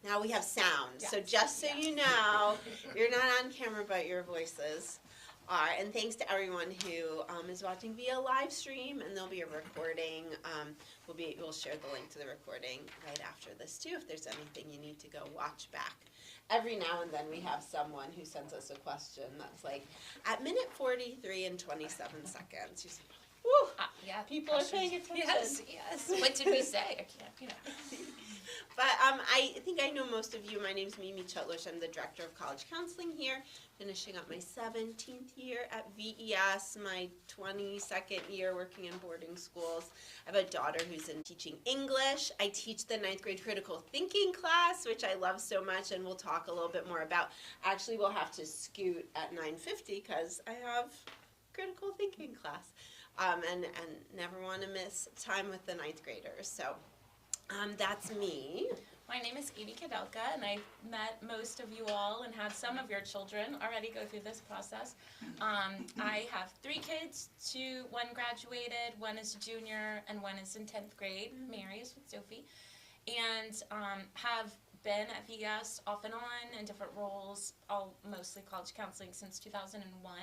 Now we have sound. Yes. So just so you know, you're not on camera, but your voices are. And thanks to everyone who is watching via live stream, and there'll be a recording. We'll share the link to the recording right after this too. If there's anything you need to go watch back. Every now and then we have someone who sends us a question that's like, at minute 43 and 27 seconds. You're like, woo! Yeah, People are paying attention. Yes, yes. What did we say? I can't, you know. But I think I know most of you. My name's Mimi Chutlish. I'm the Director of College Counseling here, finishing up my 17th year at VES, my 22nd year working in boarding schools. I have a daughter who's in teaching English. I teach the 9th grade critical thinking class, which I love so much, and we'll talk a little bit more about. Actually, we'll have to scoot at 9:50 because I have critical thinking class, and never want to miss time with the 9th graders. So. That's me. My name is Amy Kadelka, and I've met most of you all and had some of your children already go through this process. I have 3 kids, one graduated, one is a junior, and one is in 10th grade. Mary is with Sophie. And have been at VES off and on in different roles, all mostly college counseling since 2001.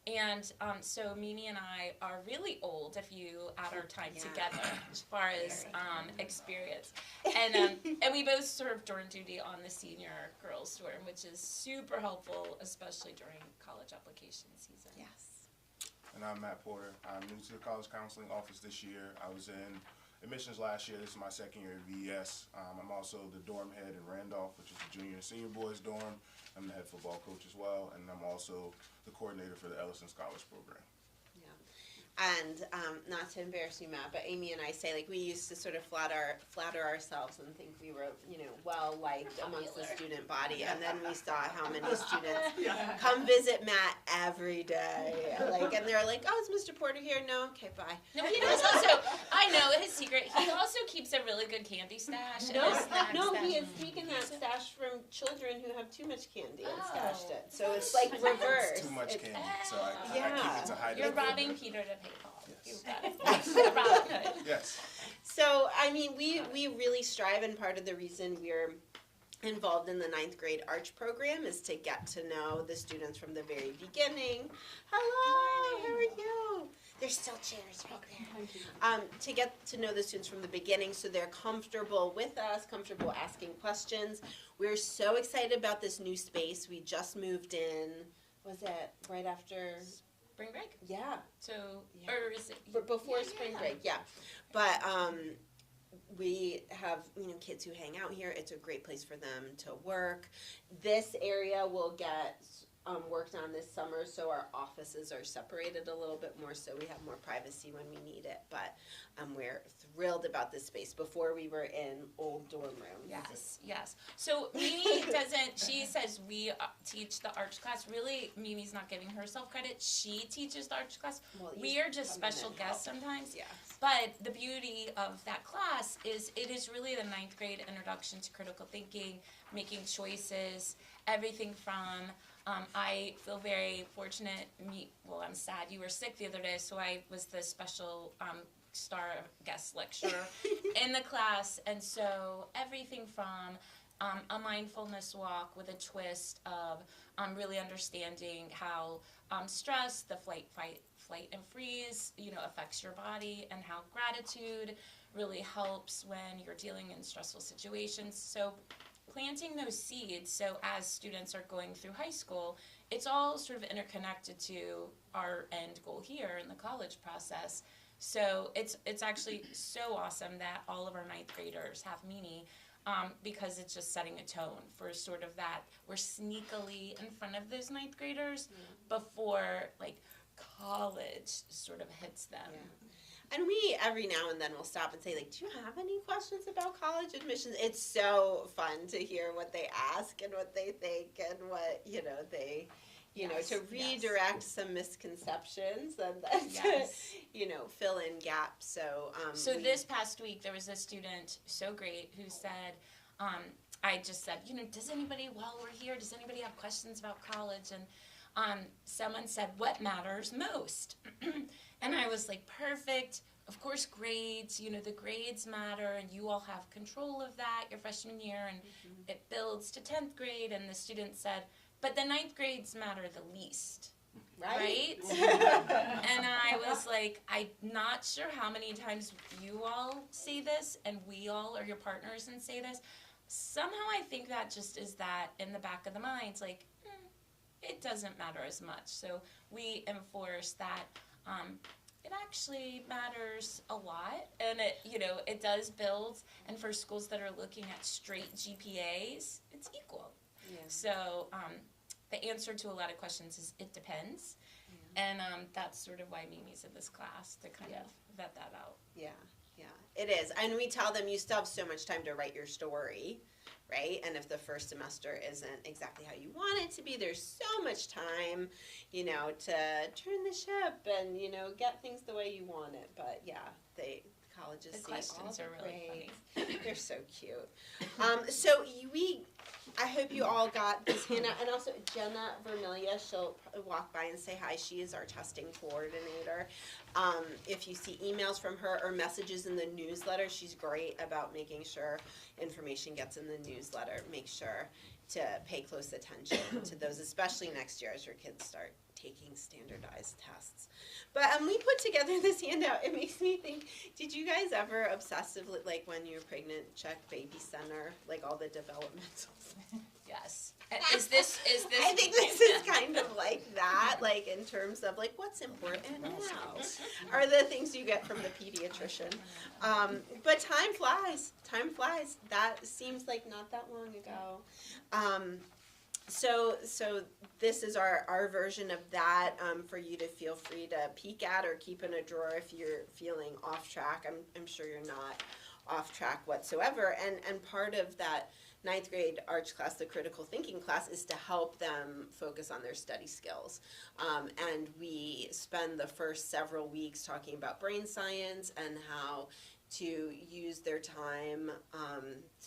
And so Mimi and I are really old if you add our time together as far as experience. And we both served dorm duty on the senior girls dorm, which is super helpful, especially during college application season. Yes. And I'm Matt Porter. I'm new to the college counseling office this year. I was in admissions last year. This is my second year at VES. I'm also the dorm head in Randolph, which is the junior and senior boys dorm. I'm the head football coach as well, and I'm also the coordinator for the Ellison Scholars Program. And not to embarrass you, Matt, but Amy and I say, like, we used to sort of flatter ourselves and think we were, well liked amongst the student body, and then we saw how many students come visit Matt every day, and they're like, oh, is Mr. Porter here? No, okay, bye. No, he does also. I know his secret. He also keeps a really good candy stash. No, stash. he has taken that stash from children who have too much candy and stashed it. So it's like reverse. It's too much candy, so I keep it to hide it. You're robbing Peter to pay Paul. Yes. You got it. Robin Hood. Yes. So, I mean, we really strive, and part of the reason we're involved in the 9th grade ARCH program is to get to know the students from the very beginning. Hello, how are you? There's still chairs right there. To get to know the students from the beginning so they're comfortable with us, comfortable asking questions. We're so excited about this new space. We just moved in, was it right after? Spring break? Yeah. So, or is it? Before spring break, yeah. But we have, kids who hang out here. It's a great place for them to work. This area will get worked on this summer, so our offices are separated a little bit more, so we have more privacy when we need it. But we're thrilled about this space. Before we were in old dorm rooms. Yes. So Mimi she says we teach the ARCH class. Really, Mimi's not giving herself credit. She teaches the ARCH class. Well, we are just special guests sometimes. Yeah. But the beauty of that class is it is really the 9th grade introduction to critical thinking, making choices, everything from I feel very fortunate. I'm sad you were sick the other day, so I was the special star guest lecturer in the class. And so everything from a mindfulness walk with a twist of really understanding how stress, the flight, and freeze, affects your body, and how gratitude really helps when you're dealing in stressful situations. So planting those seeds, so as students are going through high school, it's all sort of interconnected to our end goal here in the college process. So it's actually so awesome that all of our 9th graders have Mimi, because it's just setting a tone for sort of that. We're sneakily in front of those 9th graders before college sort of hits them. Yeah. And we, every now and then, will stop and say, do you have any questions about college admissions? It's so fun to hear what they ask and what they think and what, they, to redirect some misconceptions and then to, fill in gaps. So, this past week, there was a student, so great, who said, I just said, does anybody, while we're here, does anybody have questions about college? And someone said, what matters most? And I was like, perfect. of course, grades, you know, the grades matter, and you all have control of that your freshman year, and it builds to 10th grade, and the student said, but the 9th grades matter the least. Right? And I was like, I'm not sure how many times you all say this, and we all are your partners and say this. Somehow I think that just is that in the back of the minds, like, it doesn't matter as much. So we enforce that it actually matters a lot, and it, you know, it does build, and for schools that are looking at straight GPAs, it's equal. Yeah. So the answer to a lot of questions is it depends, and that's sort of why Mimi's in this class, to kind of vet that out. Yeah, yeah, it is. And we tell them you still have so much time to write your story, right? And if the first semester isn't exactly how you want it to be, there's so much time, you know, to turn the ship and, you know, get things the way you want it. But yeah, colleges The see questions all are the really grades. They're so cute. So I hope you all got this handout, and also Jenna Vermilia, she'll walk by and say hi. She is our testing coordinator. If you see emails from her or messages in the newsletter, she's great about making sure information gets in the newsletter. Make sure to pay close attention to those, especially next year as your kids start taking standardized tests. But we put together this handout. It makes me think, did you guys ever obsessively, like when you were pregnant, check Baby Center, like all the developmental? Yes. Is this? I think this is kind of like that, like in terms of like what's important now are the things you get from the pediatrician. But time flies. Time flies. That seems like not that long ago. So this is our version of that for you to feel free to peek at or keep in a drawer if you're feeling off track. I'm sure you're not off track whatsoever. And part of that 9th grade arts class, the critical thinking class, is to help them focus on their study skills. And we spend the first several weeks talking about brain science and how to use their time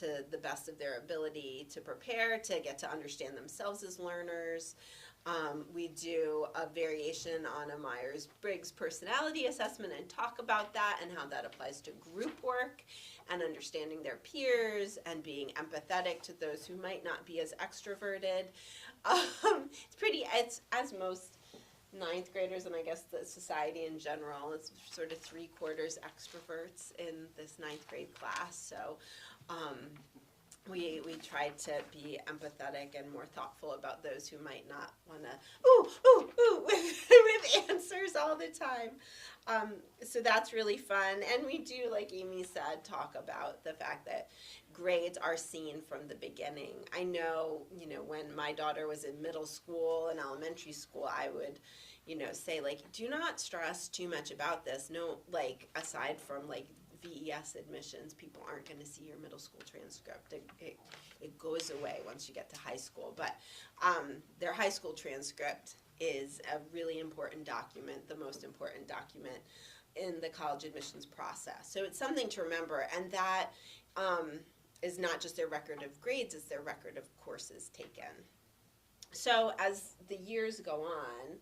to the best of their ability to prepare, to get to understand themselves as learners. We do a variation on a Myers-Briggs personality assessment and talk about that and how that applies to group work and understanding their peers and being empathetic to those who might not be as extroverted. It's as most 9th graders, and I guess the society in general, is sort of 3/4 extroverts in this 9th grade class. So we tried to be empathetic and more thoughtful about those who might not want to with answers all the time. So that's really fun. And we do, like Amy said, talk about the fact that grades are seen from the beginning. I know, you know, when my daughter was in middle school and elementary school, I would, you know, say, like, do not stress too much about this. No, like, aside from, like, VES admissions, people aren't going to see your middle school transcript. It goes away once you get to high school. But their high school transcript is a really important document, the most important document in the college admissions process. So it's something to remember, and that is not just their record of grades, it's their record of courses taken. So as the years go on,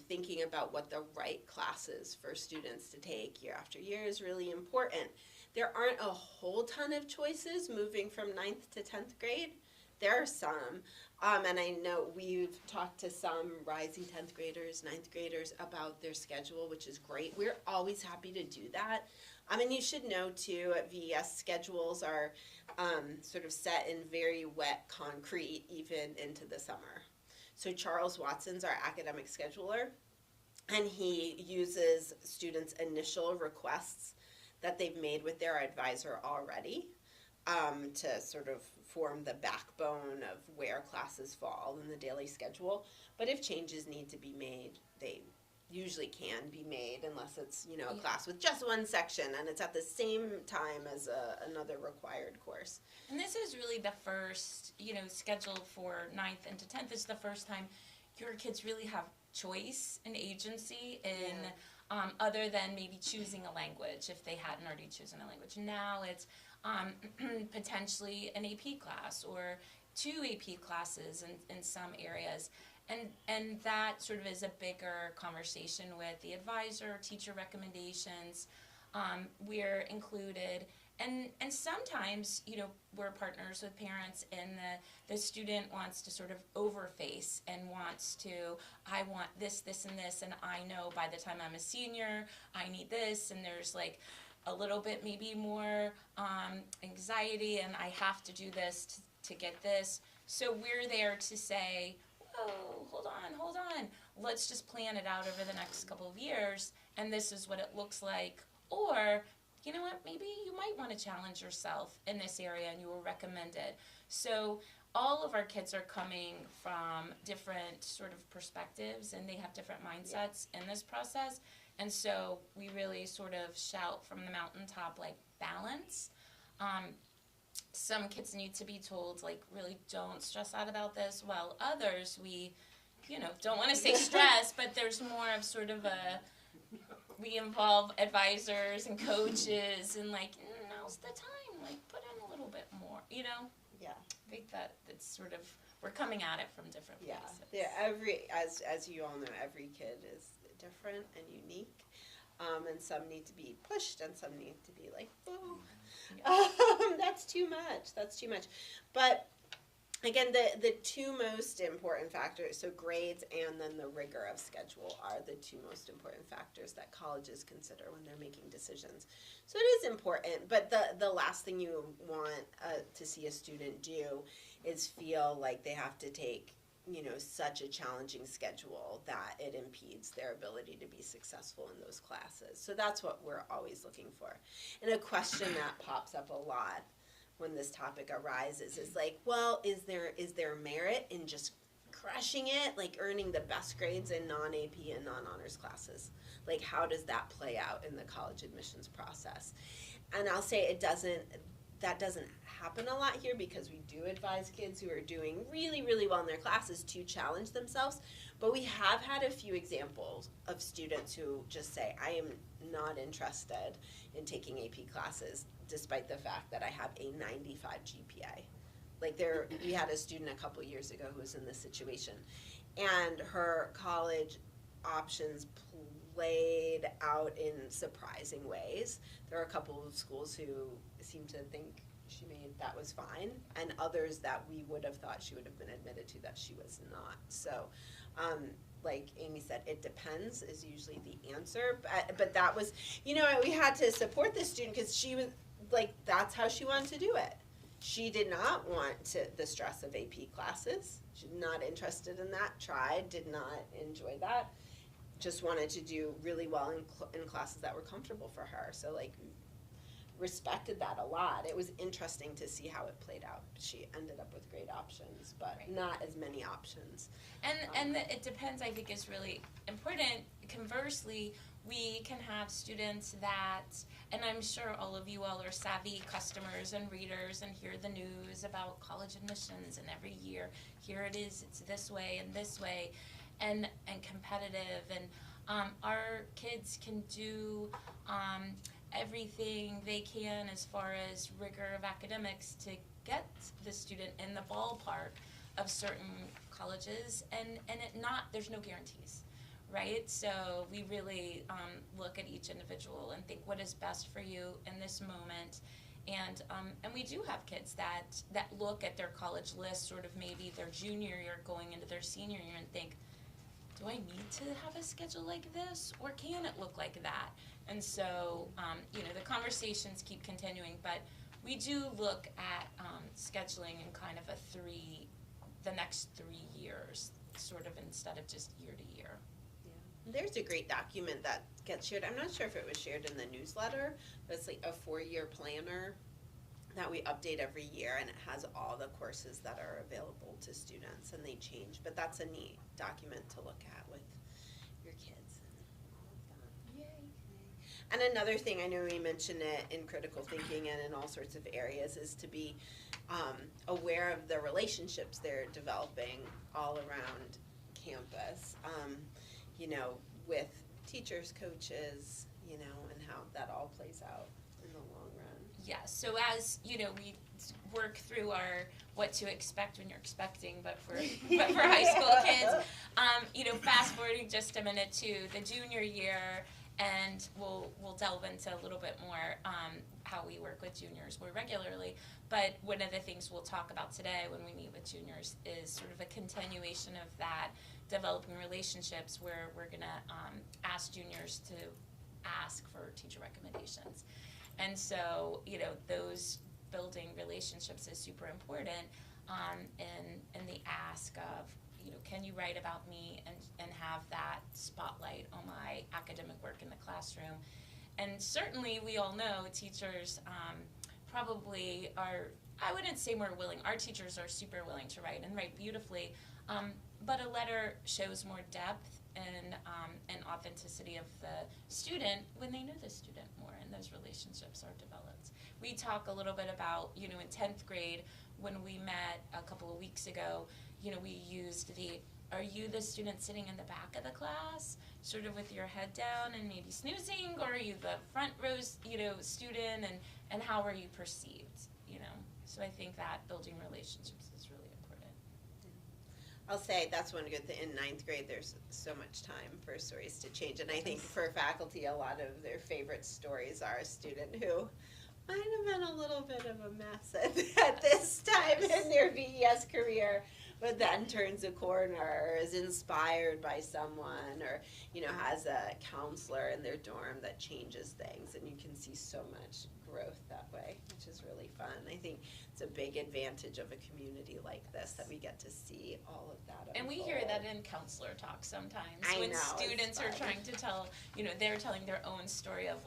thinking about what the right classes for students to take year after year is really important. There aren't a whole ton of choices moving from 9th to 10th grade. There are some, and I know we've talked to some rising 10th graders, 9th graders about their schedule, which is great. We're always happy to do that. And you should know too, VES schedules are sort of set in very wet concrete even into the summer. So Charles Watson's our academic scheduler, and he uses students' initial requests that they've made with their advisor already to sort of form the backbone of where classes fall in the daily schedule. But if changes need to be made, they usually can be made, unless it's, you know, a class with just one section and it's at the same time as another required course. And this is really the first, you know, schedule for 9th into 10th is the first time your kids really have choice and agency in other than maybe choosing a language if they hadn't already chosen a language. Now it's potentially an AP class or 2 AP classes in some areas. And that sort of is a bigger conversation with the advisor, teacher recommendations. we're included. And sometimes, we're partners with parents and the student wants to sort of overface and wants to, I want this, this, and this, and I know by the time I'm a senior, I need this, and there's like a little bit maybe more anxiety, and I have to do this to get this. So we're there to say, whoa, hold on, let's just plan it out over the next couple of years, and this is what it looks like. Or, you know what, maybe you might want to challenge yourself in this area and you were recommended. So all of our kids are coming from different sort of perspectives and they have different mindsets in this process. And so we really sort of shout from the mountaintop, like, balance. Some kids need to be told, like, really don't stress out about this, while others, we, don't want to say stress, but there's more of sort of we involve advisors and coaches and, like, now's the time, like, put in a little bit more, Yeah. I think that's sort of, we're coming at it from different Yeah. places. Yeah, as you all know, every kid is different and unique. And some need to be pushed and some need to be like, oh, that's too much. But again, the two most important factors, so grades and then the rigor of schedule, are the two most important factors that colleges consider when they're making decisions. So it is important, but the last thing you want to see a student do is feel like they have to take such a challenging schedule that it impedes their ability to be successful in those classes. So that's what we're always looking for. And a question that pops up a lot when this topic arises is like, well, is there merit in just crushing it, like earning the best grades in non-AP and non-honors classes? Like, how does that play out in the college admissions process? And I'll say that doesn't happen a lot here because we do advise kids who are doing really, really well in their classes to challenge themselves. But we have had a few examples of students who just say, I am not interested in taking AP classes despite the fact that I have a 95 GPA. Like, we had a student a couple years ago who was in this situation, and her college options played out in surprising ways. There are a couple of schools who seem to think that was fine, and others that we would have thought she would have been admitted to that she was not. So, like Amy said, it depends is usually the answer. But that was, we had to support this student because she was like, that's how she wanted to do it. She did not want the stress of AP classes. She's not interested in that. Tried, did not enjoy that. Just wanted to do really well in classes that were comfortable for her. So, like, respected that a lot. It was interesting to see how it played out. She ended up with great options, but not as many options. And it depends, I think, is really important. Conversely, we can have students that, and I'm sure all of you all are savvy customers and readers and hear the news about college admissions, and every year, here it is, it's this way and this way, and competitive, and our kids can do everything they can as far as rigor of academics to get the student in the ballpark of certain colleges, and there's no guarantees, right? So we really look at each individual and think what is best for you in this moment. And we do have kids that look at their college list sort of maybe their junior year going into their senior year and think, do I need to have a schedule like this, or can it look like that? And so, the conversations keep continuing, but we do look at scheduling in kind of the next 3 years, sort of, instead of just year to year. Yeah. There's a great document that gets shared. I'm not sure if it was shared in the newsletter, but it's like a 4-year planner that we update every year, and it has all the courses that are available to students, and they change. But that's a neat document to look at with your kids and all of that. Yay. And another thing, I know we mentioned it in critical thinking and in all sorts of areas, is to be aware of the relationships they're developing all around campus, with teachers, coaches, and how that all plays out in the long run. Yeah, so as, we work through our what to expect when you're expecting, but for high school kids, fast forwarding just a minute to the junior year, and we'll delve into a little bit more how we work with juniors more regularly. But one of the things we'll talk about today when we meet with juniors is sort of a continuation of that, developing relationships where we're going to ask juniors to ask for teacher recommendations. And so, those building relationships is super important in the ask of, can you write about me and have that spotlight on my academic work in the classroom? And certainly we all know teachers probably are, I wouldn't say more willing, our teachers are super willing to write and write beautifully, but a letter shows more depth and authenticity of the student when they know the student more and those relationships are developed. We talk a little bit about, in 10th grade, when we met a couple of weeks ago, we used are you the student sitting in the back of the class, sort of with your head down and maybe snoozing, or are you the front row, student, and how are you perceived, So I think that building relationships is really important. I'll say that's one good thing. In 9th grade, there's so much time for stories to change. And I think for faculty, a lot of their favorite stories are a student who might have been a little bit of a mess at this time in their VES career, but then turns a corner or is inspired by someone or, has a counselor in their dorm that changes things. And you can see so much growth that way, which is really fun. I think it's a big advantage of a community like this that we get to see all of that unfold. And we hear that in counselor talk sometimes. I when know, students are trying to tell, they're telling their own story of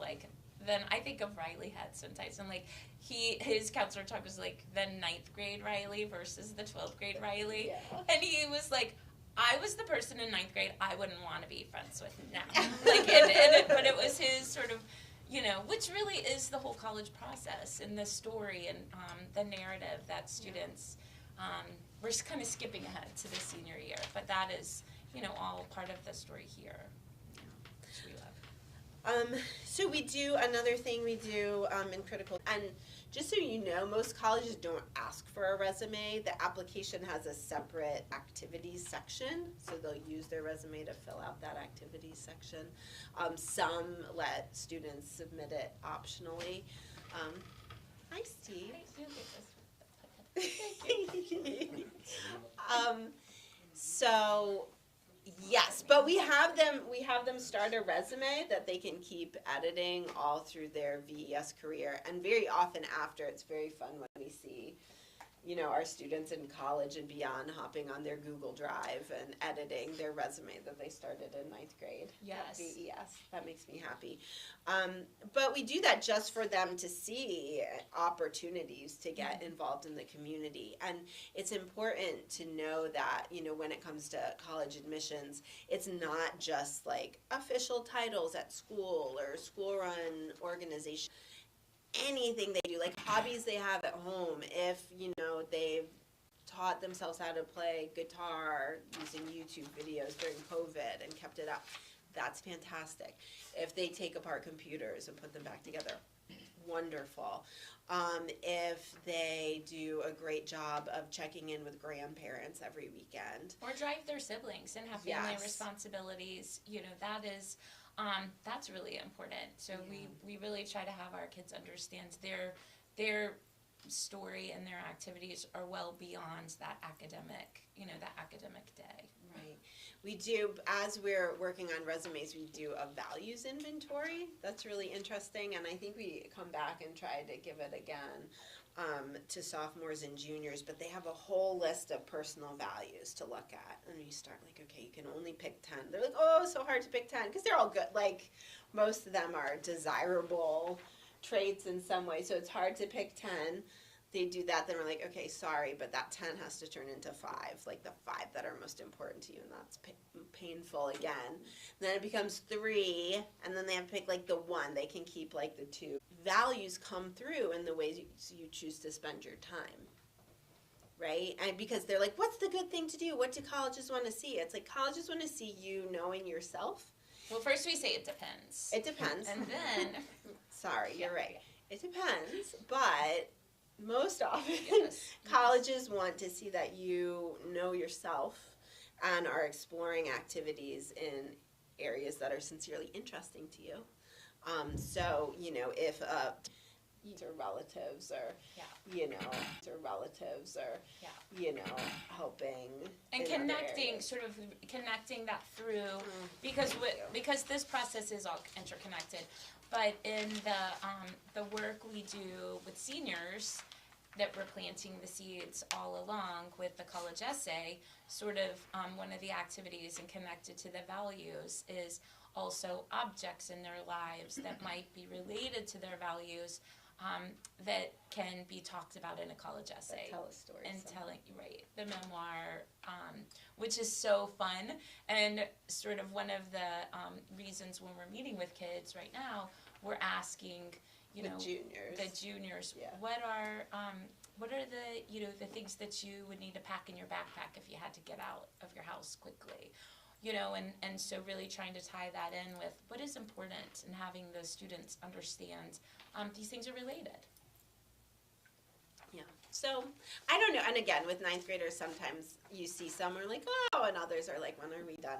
then I think of Riley had sometimes, and his counselor talk was the 9th grade Riley versus the 12th grade Riley, Yeah. and he was like, I was the person in 9th grade I wouldn't want to be friends with now, but it was his sort of, which really is the whole college process and the story and the narrative that students, we're kind of skipping ahead to the senior year, but that is, all part of the story here. Which we love. So we do, another thing we do in critical, and just so you know, most colleges don't ask for a resume. The application has a separate activities section, so they'll use their resume to fill out that activities section. Some let students submit it optionally. Hi, Steve. So yes, but we have them start a resume that they can keep editing all through their VES career, and very often after, it's very fun when we see, our students in college and beyond hopping on their Google Drive and editing their resume that they started in 9th grade. Yes. At VES. That makes me happy. But we do that just for them to see opportunities to get involved in the community. And it's important to know that, when it comes to college admissions, it's not just official titles at school or school-run organization. Anything they do, hobbies they have at home, if, they've taught themselves how to play guitar using YouTube videos during COVID and kept it up, that's fantastic. If they take apart computers and put them back together, wonderful. If they do a great job of checking in with grandparents every weekend. Or drive their siblings and have family Yes. responsibilities, that is, that's really important. So we really try to have our kids understand their story and their activities are well beyond that academic, that academic day. Right. We do, as we're working on resumes, we do a values inventory. That's really interesting, and I think we come back and try to give it again to sophomores and juniors, but they have a whole list of personal values to look at. And you start okay, you can only pick 10. They're oh, so hard to pick 10, because they're all good. Most of them are desirable traits in some way, so it's hard to pick 10. They do that, then we're okay, sorry, but that 10 has to turn into 5, the 5 that are most important to you, and that's painful again. And then it becomes 3, and then they have to pick the 1. They can keep the 2. Values come through in the ways you choose to spend your time, right? And because they're what's the good thing to do? What do colleges want to see? It's colleges want to see you knowing yourself. Well, first we say it depends. It depends. And then... Sorry, you're right. It depends, but most often Yes. colleges want to see that you know yourself and are exploring activities in areas that are sincerely interesting to you. So, you know, if your relatives or, Yeah. you know, or relatives or, Yeah. you know, helping. And in other connecting, areas. sort of connecting that through, Mm, because thank you. because this process is all interconnected. But in the work we do with seniors, that we're planting the seeds all along with the college essay, sort of one of the activities and connected to the values is also objects in their lives that might be related to their values, that can be talked about in a college essay. Tell a story. And so. telling, right, the memoir, which is so fun, and sort of one of the reasons when we're meeting with kids right now, we're asking, you The know, juniors. the juniors, Yeah. what are the, you know, the things that you would need to pack in your backpack if you had to get out of your house quickly, you know, and so really trying to tie that in with what is important and having the students understand these things are related. Yeah. So I don't know. And again, with ninth graders, sometimes you see some are like, oh, and others are like, when are we done?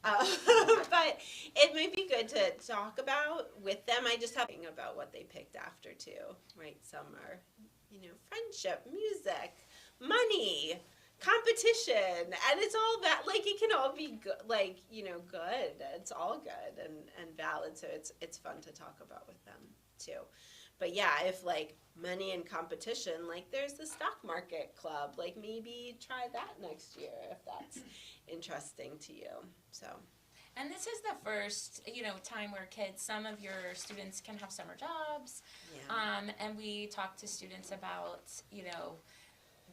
But it might be good to talk about with them. I just have thinking about what they picked after too, right? Some are, you know, friendship, music, money, competition, and it's all that. Like it can all be good, like you know, good. It's all good and valid. So it's fun to talk about with them too. But yeah, if like money and competition, like there's the stock market club, like maybe try that next year if that's interesting to you. So And this is the first, you know, time where some of your students can have summer jobs, yeah, and we talk to students about, you know,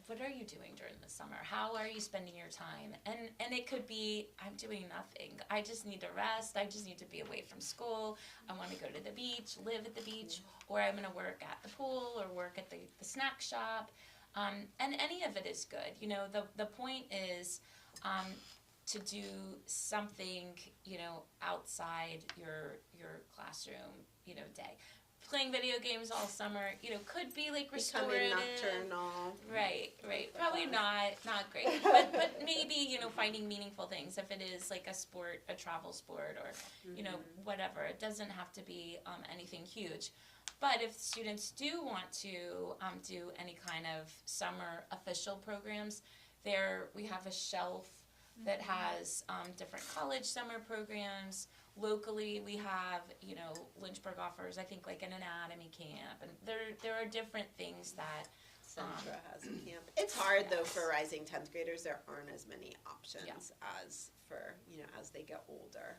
what are you doing during the summer? How are you spending your time? And it could be, I'm doing nothing. I just need to rest. I just need to be away from school. I want to go to the beach, live at the beach, or I'm going to work at the pool or work at the snack shop. And any of it is good. You know, the point is to do something, you know, outside your classroom, you know, day. Playing video games all summer, you know, could be like restorative. becoming nocturnal. Right. Probably not great, but maybe, you know, finding meaningful things. If it is like a sport, a travel sport, or you know, whatever. It doesn't have to be anything huge. But if students do want to do any kind of summer official programs, we have a shelf that has different college summer programs. Locally, we have, you know, Lynchburg offers, I think, like an anatomy camp, and there are different things that. Centra has a camp. It's hard though yes. for rising 10th graders. There aren't as many options Yeah. as for, you know, as they get older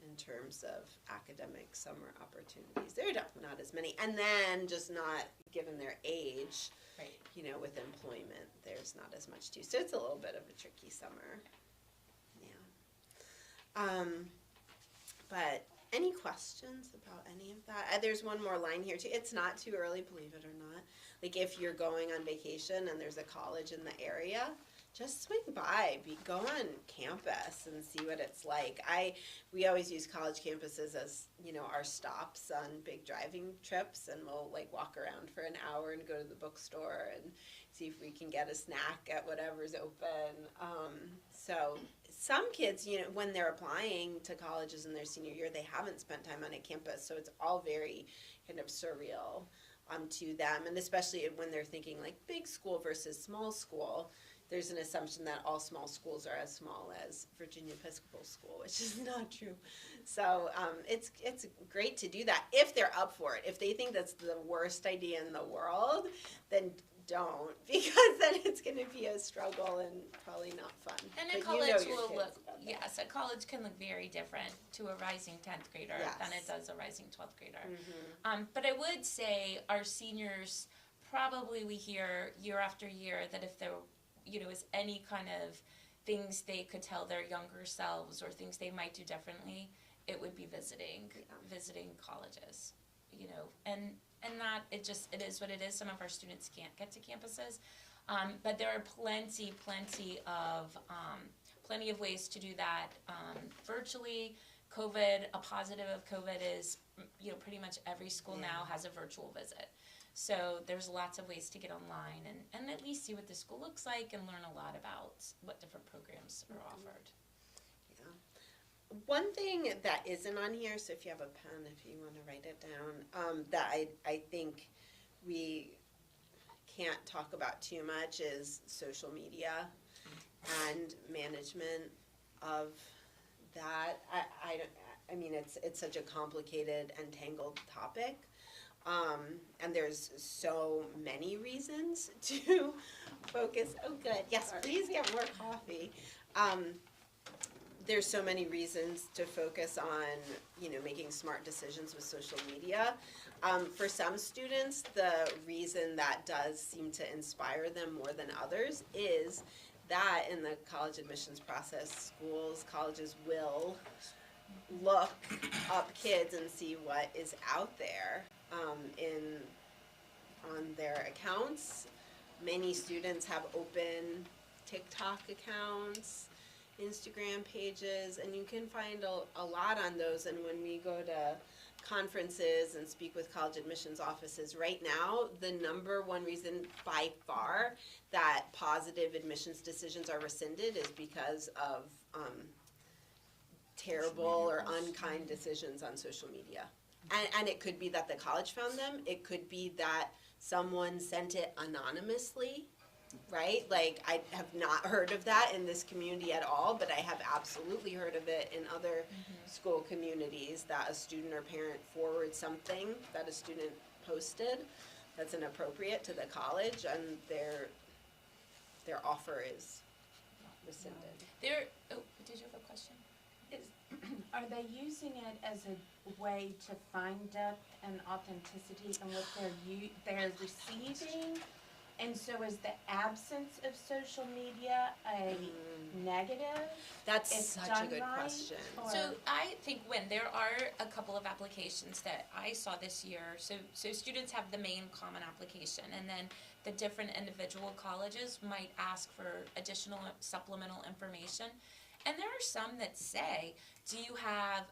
in terms of academic summer opportunities. There are not as many. And then just not given their age, Right. you know, with employment, there's not as much too. So it's a little bit of a tricky summer. Yeah. But any questions about any of that? There's one more line here too. It's not too early, believe it or not. Like if you're going on vacation and there's a college in the area, just swing by, go on campus and see what it's like. We always use college campuses as, you know, our stops on big driving trips, and we'll like walk around for an hour and go to the bookstore and see if we can get a snack at whatever's open. So some kids, you know, when they're applying to colleges in their senior year, they haven't spent time on a campus, so it's all very kind of surreal to them, and especially when they're thinking like big school versus small school. There's an assumption that all small schools are as small as Virginia Episcopal School, which is not true. So it's great to do that if they're up for it. If they think that's the worst idea in the world, then don't, because then it's going to be a struggle and probably not fun. And But a college you know your will kids look, about that. yes, a college can look very different to a rising 10th grader than it Yes. does a rising 12th grader. Mm-hmm. But I would say our seniors, probably we hear year after year that if there, you know, is any kind of things they could tell their younger selves or things they might do differently, it would be visiting colleges, you know, and that it is what it is. Some of our students can't get to campuses, but there are plenty of ways to do that virtually. A positive of COVID is, you know, pretty much every school now has a virtual visit. So there's lots of ways to get online and at least see what the school looks like and learn a lot about what different programs are offered. One thing that isn't on here, so if you have a pen, if you want to write it down, that I think we can't talk about too much is social media and management of that. I mean, it's such a complicated and tangled topic. And there's so many reasons to focus. Oh, good. Yes, please get more coffee. There's so many reasons to focus on, making smart decisions with social media. For some students, the reason that does seem to inspire them more than others is that in the college admissions process, colleges will look up kids and see what is out there on their accounts. Many students have open TikTok accounts, Instagram pages, and you can find a lot on those. And when we go to conferences and speak with college admissions offices, right now, the number one reason by far that positive admissions decisions are rescinded is because of terrible or unkind decisions on social media. And it could be that the college found them. It could be that someone sent it anonymously, right? Like, I have not heard of that in this community at all, but I have absolutely heard of it in other school communities, that a student or parent forwards something that a student posted that's inappropriate to the college, and their offer is rescinded. Did you have a question? Are they using it as a way to find depth and authenticity in what they're receiving? And so is the absence of social media a negative? That's If such a done good right, question. or- So I think there are a couple of applications that I saw this year. So students have the main common application, and then the different individual colleges might ask for additional supplemental information. And there are some that say, do you have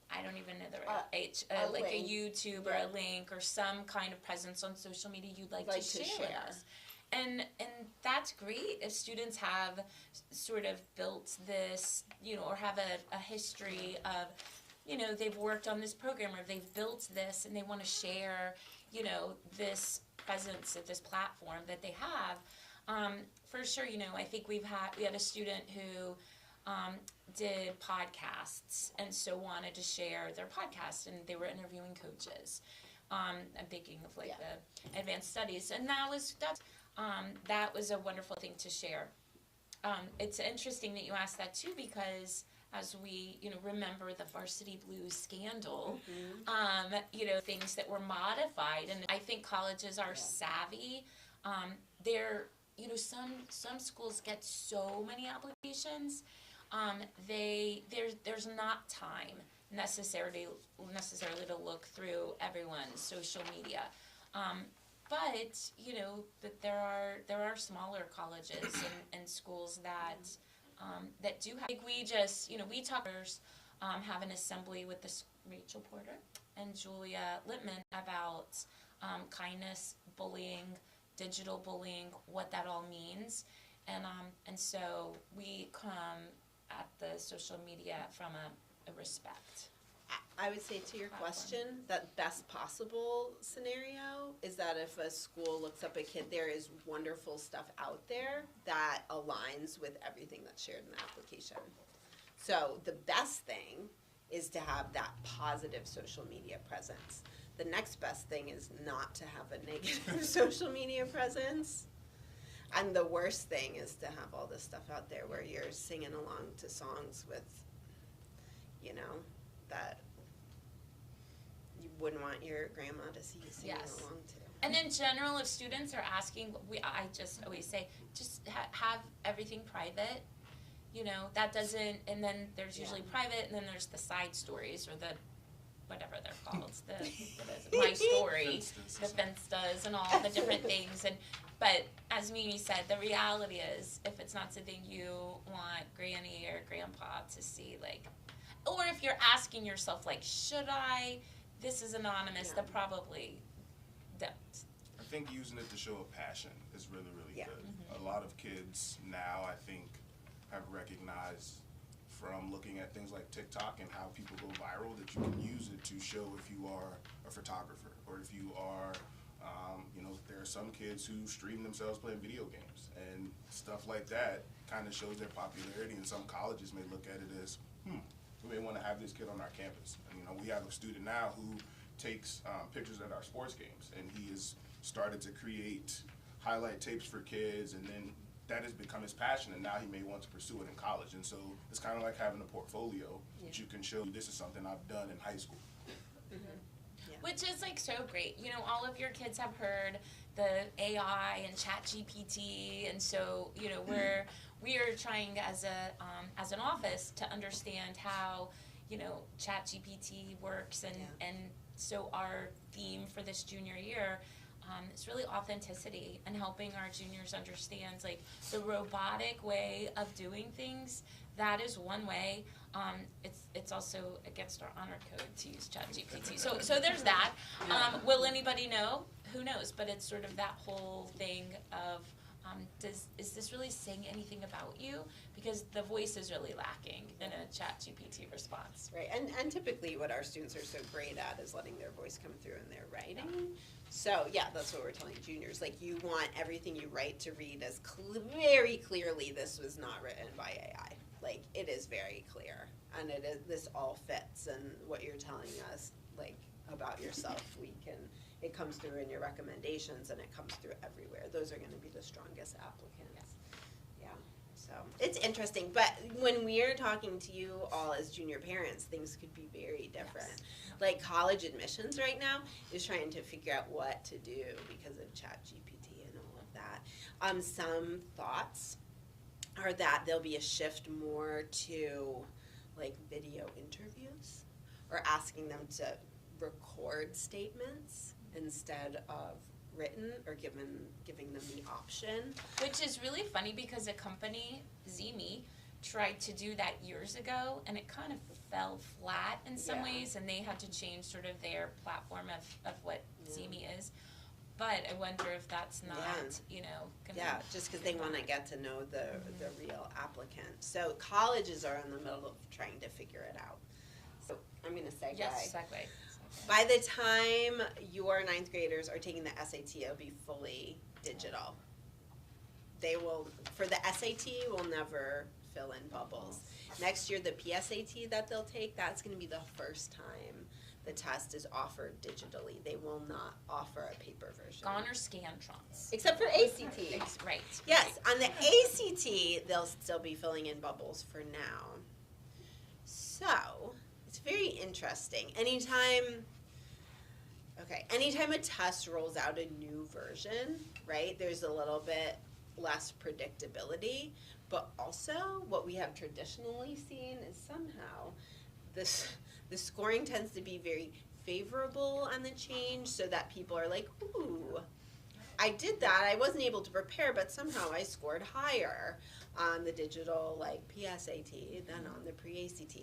I don't even know the right like a link. YouTube or a link or some kind of presence on social media you'd like to share with us. And that's great if students have sort of built this, or have a history of, they've worked on this program, or they've built this and they want to share, this presence at this platform that they have. For sure, I think we had a student who did podcasts, and so wanted to share their podcast, and they were interviewing coaches. I'm thinking of the advanced studies, and that was a wonderful thing to share. It's interesting that you asked that too, because as we remember the Varsity Blues scandal, things that were modified, and I think colleges are savvy. They're some schools get so many applications. There's not time necessarily to look through everyone's social media, but there are smaller colleges and schools that do have. I think we just we talkers have an assembly with Rachel Porter and Julia Lippman about kindness, bullying, digital bullying, what that all means, and so we come at the social media from a respect. I would say to your question, that best possible scenario is that if a school looks up a kid, there is wonderful stuff out there that aligns with everything that's shared in the application. So the best thing is to have that positive social media presence. The next best thing is not to have a negative social media presence. And the worst thing is to have all this stuff out there where you're singing along to songs with, that you wouldn't want your grandma to see you singing along to. And in general, if students are asking, I just always say, just have everything private. That doesn't, and then there's usually private, and then there's the side stories, or the whatever they're called, my story, the Finstas, and all the different things. But as Mimi said, the reality is, if it's not something you want Granny or Grandpa to see, or if you're asking yourself, should I? This is anonymous. That probably don't. I think using it to show a passion is really, really good. A lot of kids now, I think, have recognized from looking at things like TikTok and how people go viral, that you can use it to show if you are a photographer or if you are, there are some kids who stream themselves playing video games, and stuff like that kind of shows their popularity, and some colleges may look at it as, we may want to have this kid on our campus. And, we have a student now who takes pictures at our sports games, and he has started to create highlight tapes for kids, and then that has become his passion, and now he may want to pursue it in college. And so it's kind of like having a portfolio that you can show, this is something I've done in high school. Which is like so great. All of your kids have heard the AI and ChatGPT, and so we are trying as an office to understand how ChatGPT works, and so our theme for this junior year is really authenticity and helping our juniors understand like the robotic way of doing things. That is one way. It's also against our honor code to use ChatGPT. So there's that. Will anybody know? Who knows? But it's sort of that whole thing of is this really saying anything about you? Because the voice is really lacking in a ChatGPT response. Right, and typically what our students are so great at is letting their voice come through in their writing. So yeah, that's what we're telling juniors. Like, you want everything you write to read as very clearly, this was not written by AI. Like, it is very clear, and this all fits, and what you're telling us, like, about yourself, it comes through in your recommendations, and it comes through everywhere. Those are gonna be the strongest applicants. Yeah, so, it's interesting, but when we're talking to you all as junior parents, things could be very different. Yes. Like, college admissions right now is trying to figure out what to do because of ChatGPT and all of that. Some thoughts are that there'll be a shift more to like video interviews, or asking them to record statements instead of written, or giving them the option. Which is really funny because a company, Zeme, tried to do that years ago, and it kind of fell flat in some ways, and they had to change sort of their platform of what Zeme is. But I wonder if that's not, gonna... just because they want to get to know the real applicant. So colleges are in the middle of trying to figure it out. So I'm going to segue. Yes, segue. By the time your ninth graders are taking the SAT, it'll be fully digital. They will, for the SAT, will never fill in bubbles. Next year, the PSAT that they'll take, that's going to be the first time the test is offered digitally. They will not offer a paper version. Gone or Scantrons. Except for ACT. Right. Yes, on the ACT, they'll still be filling in bubbles for now. So, it's very interesting. Anytime a test rolls out a new version, right, there's a little bit less predictability, but also what we have traditionally seen is somehow the scoring tends to be very favorable on the change, so that people are like, ooh, I did that, I wasn't able to prepare, but somehow I scored higher on the digital, like, PSAT than on the pre-ACT.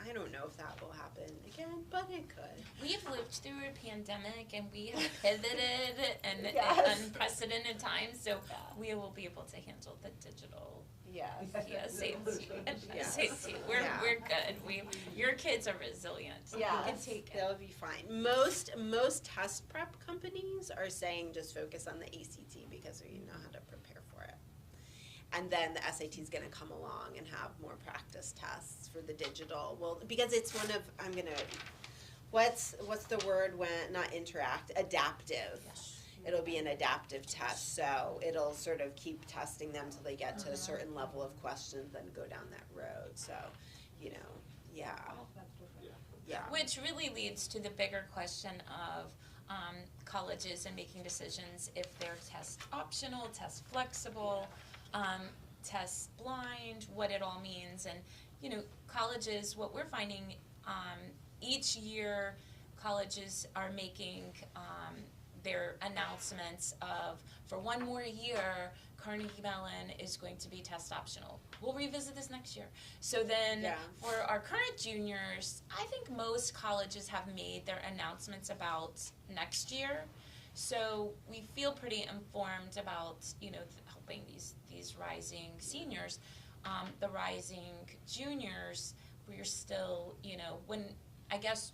I don't know if that will happen again, but it could. We've lived through a pandemic, and we have pivoted in unprecedented times, so we will be able to handle the digital SAT. We're good. Your kids are resilient. Yeah, you can take it. They'll be fine. Most test prep companies are saying just focus on the ACT because you know how to prepare for it. And then the SAT is going to come along and have more practice tests for the digital. Well, because it's one of, what's the word when, not interact, adaptive. Yes. It'll be an adaptive test, so it'll sort of keep testing them till they get to a certain level of questions, then go down that road. So, Which really leads to the bigger question of colleges and making decisions if they're test optional, test flexible, test blind, what it all means. And, colleges, what we're finding each year, colleges are making their announcements of, for one more year, Carnegie Mellon is going to be test optional. We'll revisit this next year. So then for our current juniors, I think most colleges have made their announcements about next year. So we feel pretty informed about, helping these rising seniors. the rising juniors, we're still, when, I guess,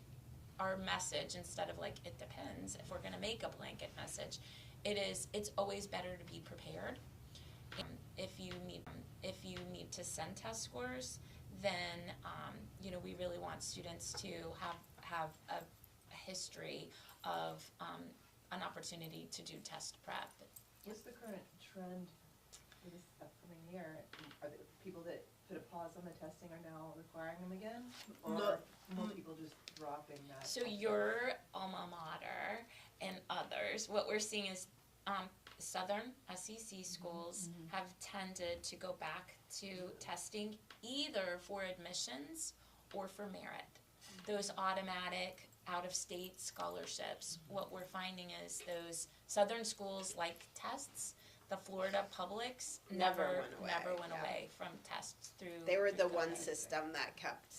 our message, instead of like, it depends, if we're gonna make a blanket message, it's always better to be prepared. If you need to send test scores, then, we really want students to have a history of, an opportunity to do test prep. What's the current trend for this upcoming year? Are the people that put a pause on the testing are now requiring them again? Or No. are more people just dropping that? So your alma mater and others, what we're seeing is Southern SEC schools have tended to go back to testing either for admissions or for merit. Those automatic out-of-state scholarships, what we're finding is those Southern schools like tests. The Florida publics Never never went away, went yeah. away from tests through. They were the through one COVID. system that kept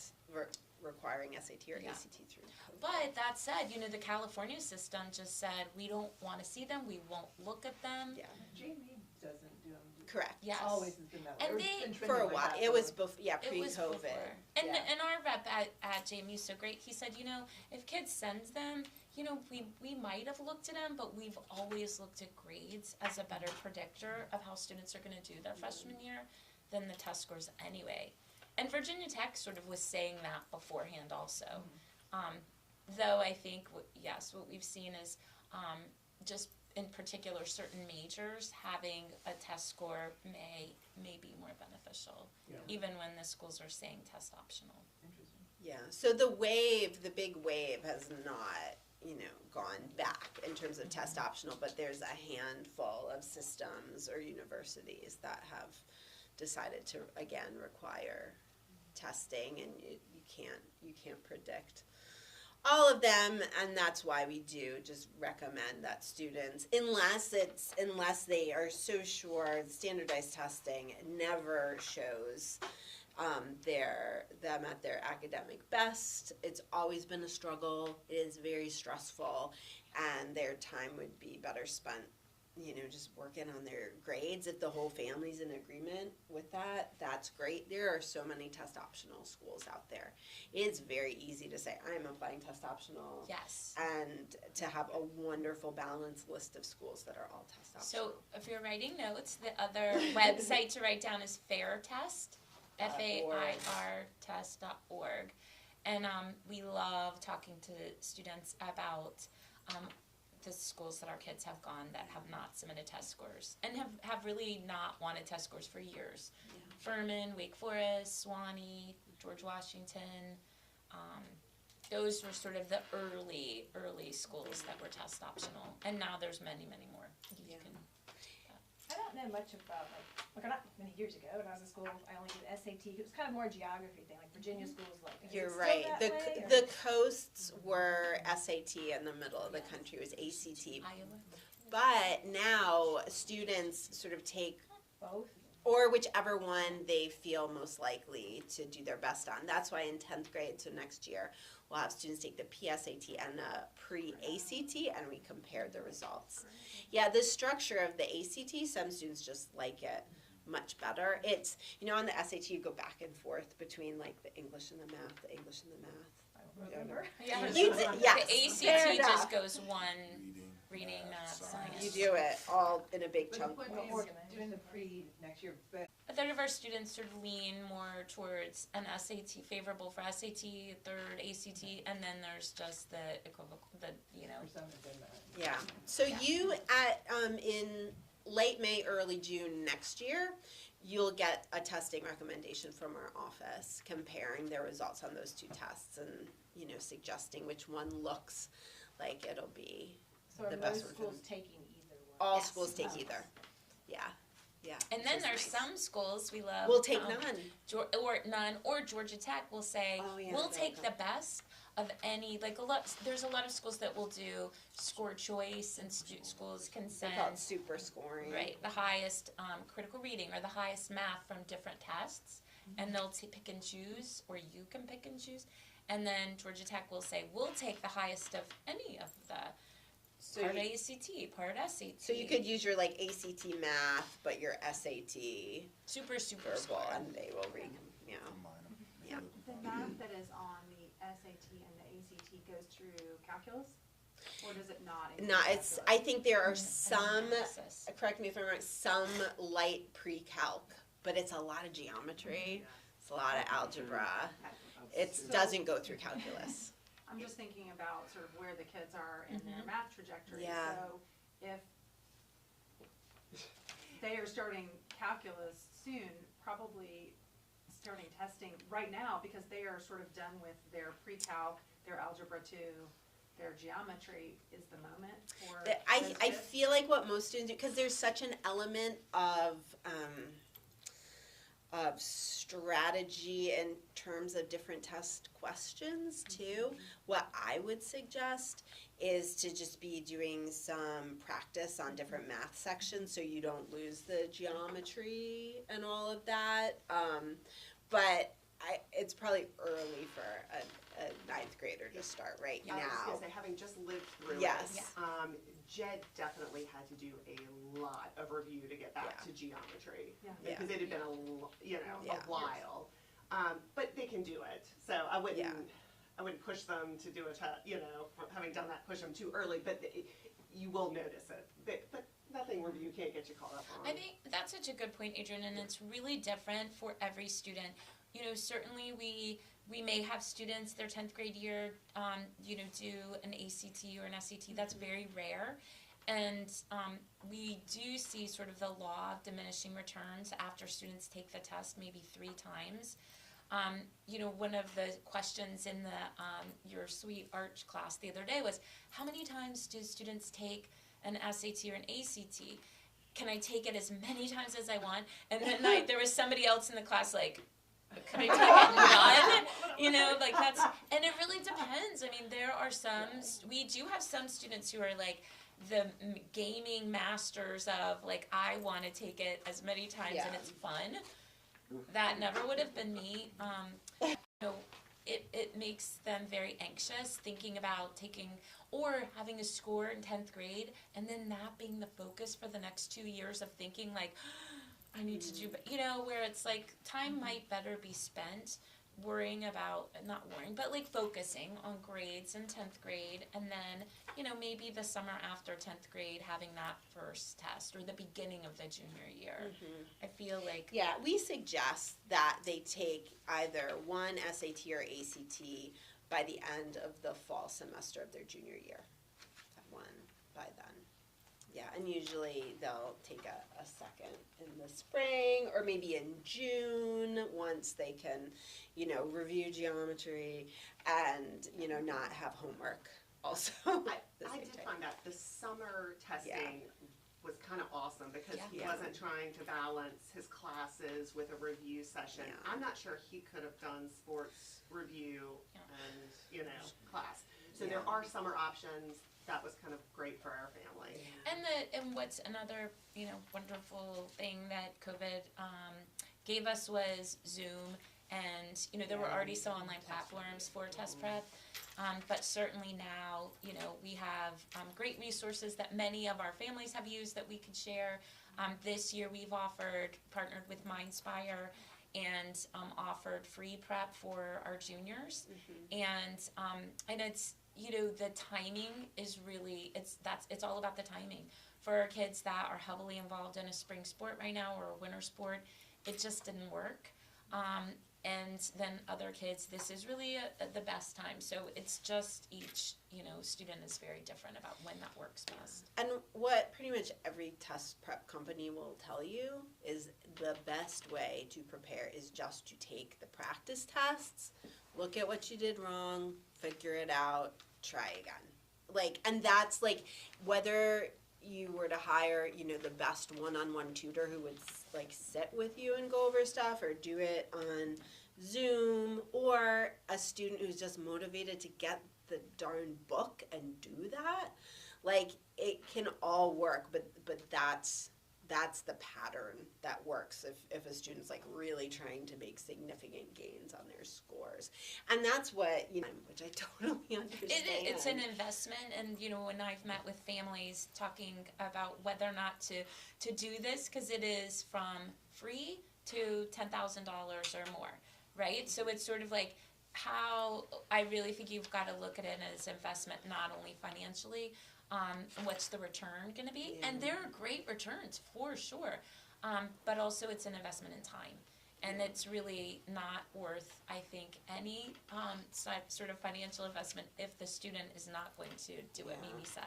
requiring SAT or Yeah. ACT through COVID. But that said, the California system just said, we don't want to see them, we won't look at them. Yeah. Jamie doesn't do them. Correct. Yes. It's always has been that way. And Or it's they- been For trending a like while, that it for- was It was pre-COVID. before. And Yeah. and our rep at JMU is so great. He said, if kids sends them, we might have looked at them, but we've always looked at grades as a better predictor of how students are going to do their freshman year than the test scores anyway. And Virginia Tech sort of was saying that beforehand also. Though I think, what we've seen is just in particular certain majors having a test score may be more beneficial, Yeah. even when the schools are saying test optional. Interesting. Yeah, so the big wave has not, gone back in terms of test optional, but there's a handful of systems or universities that have decided to, again, require testing, and you can't predict all of them, and that's why we do just recommend that students, unless they are so sure, standardized testing never shows them at their academic best. It's always been a struggle. It is very stressful, and their time would be better spent, just working on their grades. If the whole family's in agreement with that, that's great. There are so many test optional schools out there. It's very easy to say, I'm applying test optional. Yes. And to have a wonderful balanced list of schools that are all test optional. So if you're writing notes, the other website to write down is FAIRTest, FAIR test.org. And we love talking to students about the schools that our kids have gone that have not submitted test scores and have really not wanted test scores for years. Yeah. Furman, Wake Forest, Swanee, George Washington, those were sort of the early schools that were test optional. And now there's many, many more. Yeah. I don't know much about, not many years ago, when I was in school, I only did SAT. It was kind of more a geography thing, like Virginia schools, like, is it You're still right. that The way, or- the coasts were SAT, and the middle of the country was ACT. Iowa. But now students sort of take, Both? or whichever one they feel most likely to do their best on. That's why in 10th grade, so next year, we'll have students take the PSAT and the pre-ACT, and we compare the results. Yeah, the structure of the ACT, some students just like it much better. It's, on the SAT, you go back and forth between like the English and the math, the English and the math. I don't remember. Yeah, You did, yes, the fair ACT enough. just goes reading, math, science. You do it all in a big But chunk. the point Well, is, organized. doing the pre next year, but A third of our students sort of lean more towards an SAT, favorable for SAT, a third ACT, and then there's just the equivocal, for some it's been that. Yeah, so you in late May, early June next year, you'll get a testing recommendation from our office comparing their results on those two tests and, suggesting which one looks like it'll be. So are The best most version. schools taking either one? All Yes. schools take Oh. either. Yeah. And which then is there's nice. some schools we love. We'll take none. Or none, or Georgia Tech will say, Oh, yeah, we'll they'll take go. the best of any, there's a lot of schools that will do score choice, and schools can They call it send, super scoring. right, the highest critical reading or the highest math from different tests, and they'll pick and choose, or you can pick and choose. And then Georgia Tech will say, we'll take the highest of any of the So part you- ACT, part SAT. So you could use your like ACT math, but your SAT super verbal, square. and they will yeah. Combine them. Yeah. The math that is on the SAT and the ACT goes through calculus, or does it not? include Not it's. calculus? I think there are some. Analysis. Correct me if I'm wrong. Some light pre-calc, but it's a lot of geometry. It's a lot of algebra. It So- doesn't go through calculus. I'm just thinking about sort of where the kids are in their Mhm. math trajectory. Yeah. So if they are starting calculus soon, probably starting testing right now because they are sort of done with their pre-calc, their algebra 2, their geometry is the moment for I those I kids. feel like what most students do, because there's such an element of strategy in terms of different test questions too. What I would suggest is to just be doing some practice on different math sections so you don't lose the geometry and all of that. But it's probably early for a ninth grader to start right Yeah. I was now. gonna say, having just lived through Yes. it, Jed definitely had to do a lot of review to get back Yeah. to geometry. Yeah. Yeah. Because it had been Yeah. a while. But they can do it, so I wouldn't push them to do having done that, push them too early, but you will notice it. But nothing review can't get you caught up on. I think that's such a good point, Adrian, and it's really different for every student. You know, certainly we may have students their 10th grade year, do an ACT or an SAT. That's very rare. And we do see sort of the law of diminishing returns after students take the test maybe 3 times. One of the questions in the your Sweet Arch class the other day was, how many times do students take an SAT or an ACT? Can I take it as many times as I want? And then there was somebody else in the class like, could I take it none? That's, and it really depends. I mean, there are we do have some students who are like the gaming masters of like, I want to take it as many times and Yeah. it's fun. That never would have been me. It makes them very anxious thinking about taking or having a score in 10th grade and then that being the focus for the next 2 years of thinking like, I need to do, where it's like time might better be spent but like focusing on grades in 10th grade and then, maybe the summer after 10th grade having that first test or the beginning of the junior year. I feel like Yeah, we suggest that they take either one SAT or ACT by the end of the fall semester of their junior year. One by then. Yeah, and usually they'll take a second in the spring or maybe in June once they can, review geometry and, not have homework also. I did find that the summer testing was kind of awesome because he Yeah. wasn't trying to balance his classes with a review session. Yeah. I'm not sure he could have done sports review and, class. So there Yeah. are summer options. That was kind of great for our family. And what's another wonderful thing that COVID gave us was Zoom, and there were already some online platforms for test prep, but certainly now we have great resources that many of our families have used that we could share. This year we've partnered with Mindspire and offered free prep for our juniors, and it's. The timing is really, it's all about the timing. For our kids that are heavily involved in a spring sport right now or a winter sport, it just didn't work. And then other kids, this is really the best time. So it's just each, student is very different about when that works best. And what pretty much every test prep company will tell you is the best way to prepare is just to take the practice tests, look at what you did wrong, figure it out, try again. And that's whether you were to hire, the best one-on-one tutor who would sit with you and go over stuff or do it on Zoom, or a student who's just motivated to get the darn book and do that. It can all work, but that's that's the pattern that works if a student's like really trying to make significant gains on their scores. And that's what, which I totally understand. It's an investment, and when I've met with families talking about whether or not to do this, because it is from free to $10,000 or more, right? So it's sort of like how I really think you've got to look at it as investment, not only financially. What's the return going to be? Yeah. And there are great returns for sure, but also it's an investment in time, and it's really not worth, I think, any sort of financial investment if the student is not going to do what Mimi said,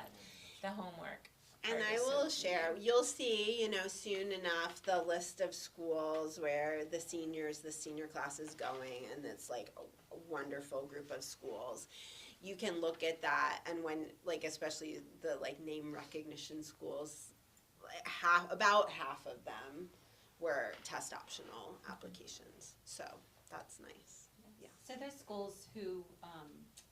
the homework. And part I is so will key. share, you'll see, soon enough, the list of schools where the senior class is going, and it's like a wonderful group of schools. You can look at that, and when, especially the, name recognition schools, about half of them were test optional applications, so that's nice. Yeah. So those schools who,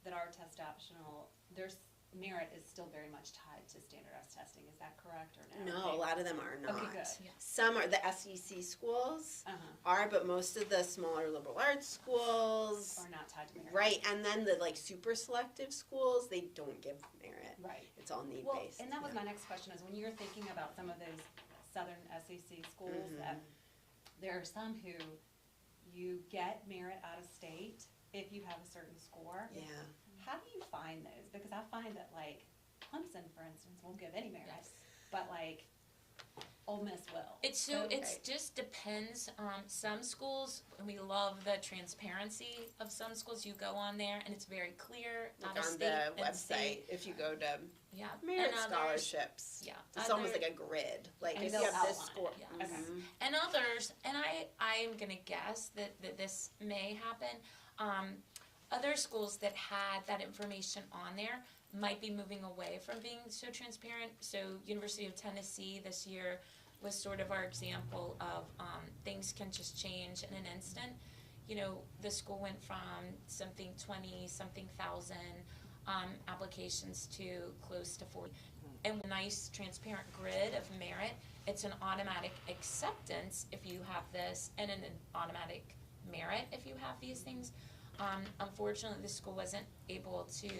that are test optional, their merit is still very much tied to standardized testing, is that correct or no? No, a lot of them are not. Okay, good. Yeah. Some are, the SEC schools Uh-huh, are, but most of the smaller liberal arts schools, or not tied to merit. right, and then the super selective schools, they don't give merit. Right. It's all need Well, based. and that was my next question, is when you're thinking about some of those southern SEC schools, that there are some who you get merit out of state if you have a certain score. Yeah. How do you find those? Because I find that Clemson, for instance, won't give any merit, Yes. but Ole Miss will. It's Right. just depends. Some schools, and we love the transparency of some schools. You go on there and it's very clear, Like out of on state the and website, state. if you go to Yeah, merit and others, scholarships, yeah, it's almost other- like a grid. Like And if they'll you have this outline score, it, yeah. Okay. Mhm. and others, and I'm gonna guess that this may happen. Other schools that had that information on there might be moving away from being so transparent. So University of Tennessee this year was sort of our example of things can just change in an instant. The school went from 20-something thousand applications to close to 40. And with a nice transparent grid of merit, it's an automatic acceptance if you have this, and an automatic merit if you have these things. Unfortunately, the school wasn't able to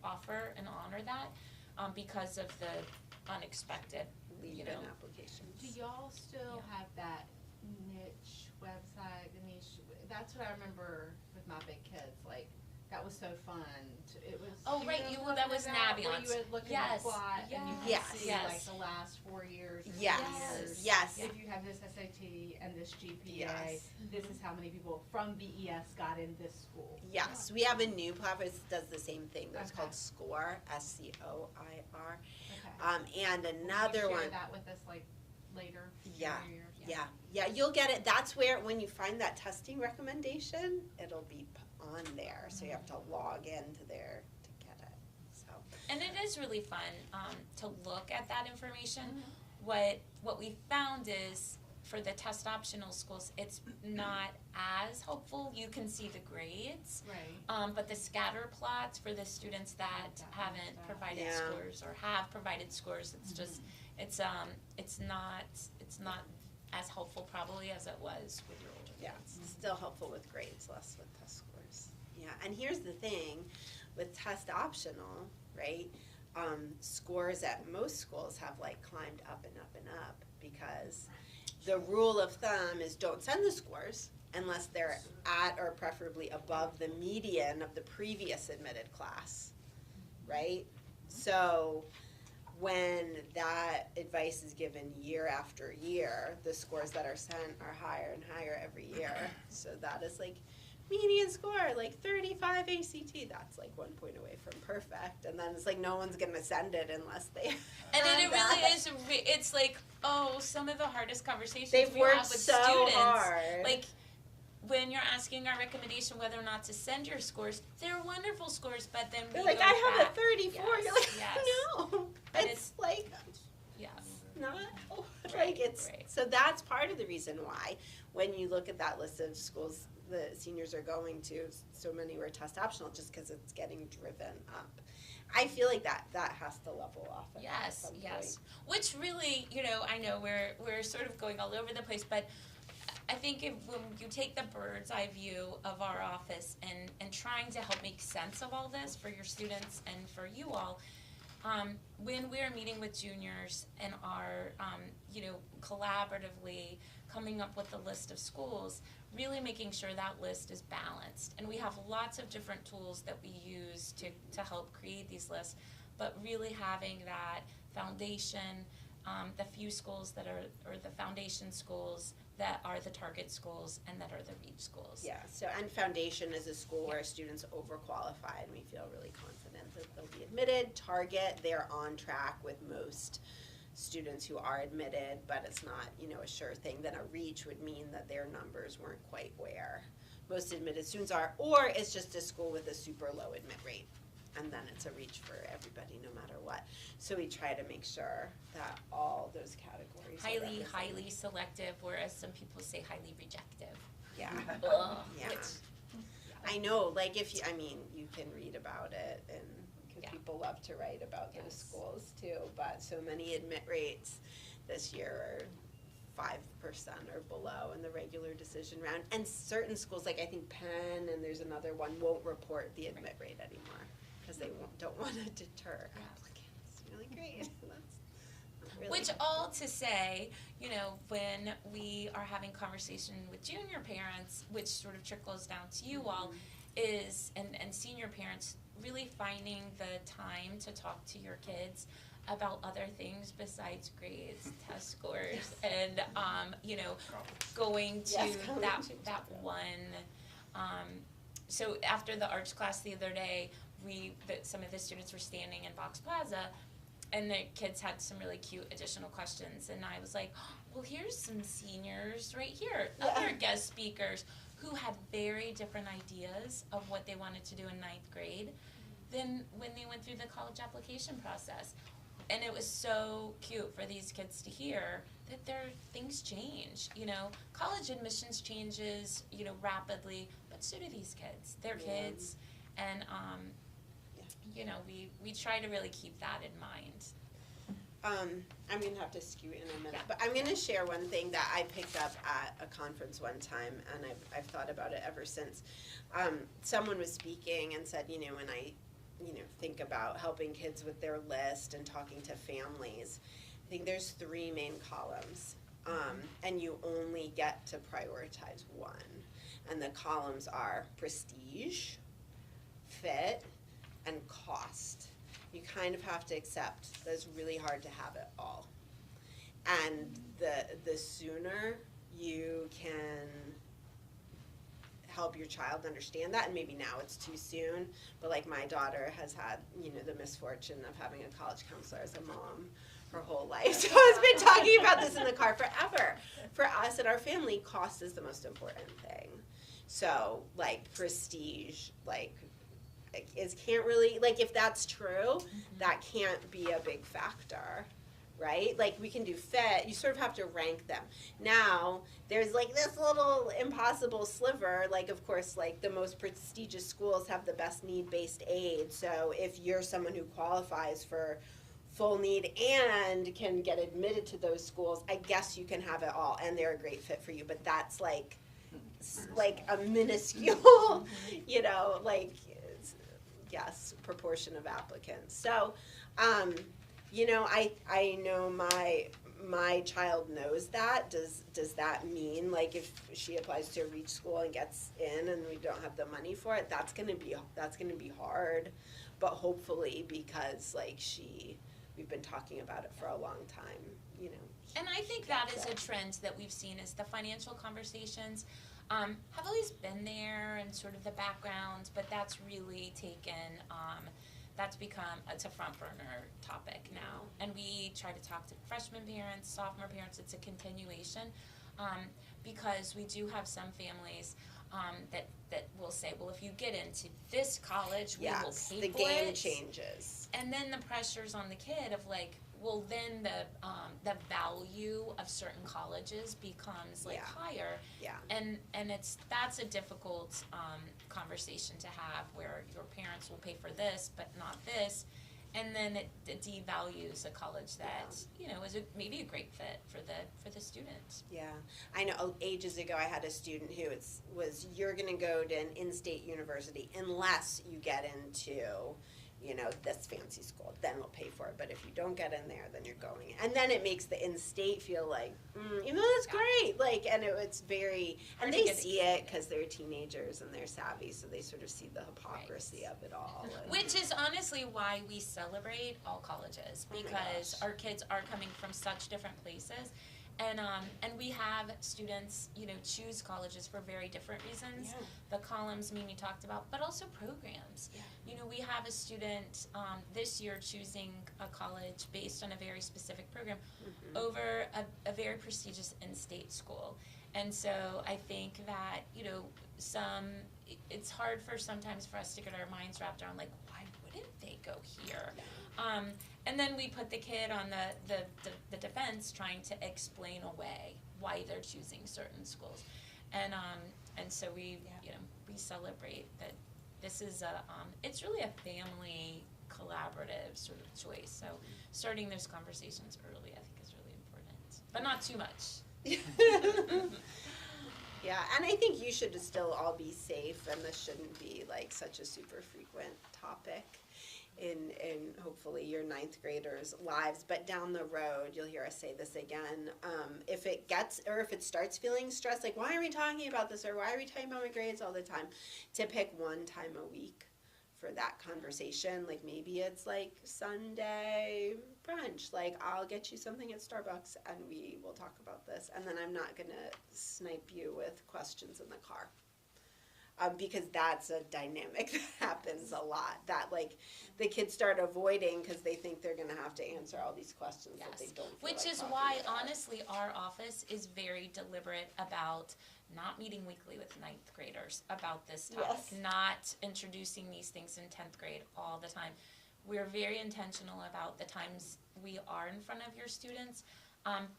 offer and honor that because of the unexpected, leave-in applications. Do y'all still Yeah. have that niche website, the niche? That's what I remember with my big kids. That was so fun. It was. Oh, you right, know you- what I'm that was talking about? Where Navient. you would look in Yes, the plot and you could yes. see Yes. the last 4 years. Or Yes, 3 years. yes. If you have this SAT and this GPA, Yes. this is how many people from BES got in this school. Yes, we have a new platform that does the same thing. That's Okay. called SCOIR, SCOIR. Okay. And Will you another share one. that with us later? Yeah. future years? Yeah, you'll get it. That's where, when you find that testing recommendation, it'll be on there. So you have to log into there to get it. So, and it is really fun to look at that information. Mm-hmm. What we found is for the test optional schools, it's not as helpful. You can see the grades, Right. but the scatter plots for the students that haven't provided Yeah. scores or have provided scores, it's just it's not as helpful probably as it was with your older yeah, kids. it's still helpful with grades, less with test scores. Yeah, and here's the thing, with test optional, right? Scores at most schools have climbed up and up and up, because the rule of thumb is don't send the scores unless they're at or preferably above the median of the previous admitted class, right? So when that advice is given year after year, the scores that are sent are higher and higher every year. So that is median score, 35 ACT, that's 1 point away from perfect. And then it's no one's gonna send it unless they And then have it really that. is. It's some of the hardest conversations They've we worked have with so students. hard. When you're asking our recommendation whether or not to send your scores, they're wonderful scores, but then we They're go I have back. a 34. Yes, You're yes. no, And it's Yes. not. like it's, right. so that's part of the reason why, when you look at that list of schools the seniors are going to, so many were test optional, just because it's getting driven up. I feel like that has to level off at Yes, some yes. Which really, I know we're sort of going all over the place, but I think when you take the bird's eye view of our office and trying to help make sense of all this for your students and for you all, when we're meeting with juniors and are, collaboratively coming up with a list of schools, really making sure that list is balanced. And we have lots of different tools that we use to help create these lists, but really having that foundation, the few schools that are, or the foundation schools that are the target schools and that are the reach schools. Yeah, so, and foundation is a school where students overqualify, and we feel really confident that they'll be admitted. Target, they're on track with most students who are admitted, but it's not, a sure thing. Then a reach would mean that their numbers weren't quite where most admitted students are, or it's just a school with a super low admit rate, and then it's a reach for everybody no matter what. So we try to make sure that all those categories are represented. Highly selective, whereas some people say highly rejective. Yeah. Ugh, Yeah. which- I know, like if you can read about it, and because Yeah. people love to write about those Yes. schools too, but so many admit rates this year are 5% or below in the regular decision round, and certain schools, like I think Penn and there's another one, won't report the admit rate anymore because they don't want to deter Yeah. applicants. Really great. That's really Which all to say, when we are having conversation with junior parents, which sort of trickles down to you all, is, and senior parents, really finding the time to talk to your kids about other things besides grades, test scores, and, going to Yes, going that to one, so after the arts class the other day, some of the students were standing in Vox Plaza, and the kids had some really cute additional questions, and I was like, well, here's some seniors right here, other guest speakers who had very different ideas of what they wanted to do in ninth grade than when they went through the college application process. And it was so cute for these kids to hear that things change, college admissions changes, rapidly, but so do these kids. They're kids, and, we try to really keep that in mind. I'm gonna have to skew in a minute, but I'm gonna share one thing that I picked up at a conference one time, and I've thought about it ever since. Someone was speaking and said, when I, think about helping kids with their list and talking to families, I think there's 3 main columns, and you only get to prioritize one. And the columns are prestige, fit, and cost. You kind of have to accept that it's really hard to have it all. And the sooner you can help your child understand that, and maybe now it's too soon, but like my daughter has had, the misfortune of having a college counselor as a mom her whole life, so I've been talking about this in the car forever. For us and our family, cost is the most important thing. So, like, prestige, can't really, if that's true, that can't be a big factor, right? Like, we can do fit, you sort of have to rank them. Now, there's, this little impossible sliver, of course, the most prestigious schools have the best need-based aid, so if you're someone who qualifies for full need and can get admitted to those schools, I guess you can have it all, and they're a great fit for you, but that's, a minuscule, proportion of applicants. So, I know my child knows that. Does that mean, if she applies to a reach school and gets in and we don't have the money for it, that's gonna be hard, but hopefully, because, we've been talking about it for a long time, And I think that is a trend that we've seen, is the financial conversations have always been there and sort of the background, but that's really taken, it's a front burner topic now. And we try to talk to freshman parents, sophomore parents, it's a continuation, because we do have some families that will say, well, if you get into this college, we will pay the for game it. changes. And then the pressure's on the kid of well, then the value of certain colleges becomes like Yeah. higher. Yeah. And that's a difficult conversation to have, where your parents will pay for this but not this, and then it devalues a college that is maybe a great fit for the student. Yeah, I know ages ago I had a student who was you're going to go to an in-state university unless you get into, this fancy school, then we'll pay for it. But if you don't get in there, then you're going. And then it makes the in-state feel like, that's great. Like, and it's very, and Hard to they get see it because they're teenagers and they're savvy, so they sort of see the hypocrisy of it all. And, Which is honestly why we celebrate all colleges, Oh my because gosh. our kids are coming from such different places. And we have students, choose colleges for very different reasons. Yeah. The columns Mimi talked about, but also programs. Yeah. We have a student this year choosing a college based on a very specific program Mhm. over a very prestigious in-state school. And so I think that, it's hard sometimes for us to get our minds wrapped around, like, why wouldn't they go here? And then we put the kid on the defense trying to explain away why they're choosing certain schools. And so we celebrate that this is it's really a family collaborative sort of choice. So starting those conversations early, I think, is really important, but not too much. Yeah, and I think you should still all be safe, and this shouldn't be like such a super frequent topic in hopefully your ninth graders' lives. But down the road, you'll hear us say this again. If it starts feeling stressed, like, why are we talking about this, or why are we talking about my grades all the time? To pick one time a week for that conversation. Like, maybe it's like Sunday brunch. Like, I'll get you something at Starbucks and we will talk about this. And then I'm not going to snipe you with questions in the car. Because that's a dynamic that happens a lot. That, like, the kids start avoiding because they think they're going to have to answer all these questions that they don't feel Which like is talking why, about. honestly, our office is very deliberate about not meeting weekly with ninth graders about this topic, Yes. not introducing these things in 10th grade all the time. We're very intentional about the times we are in front of your students,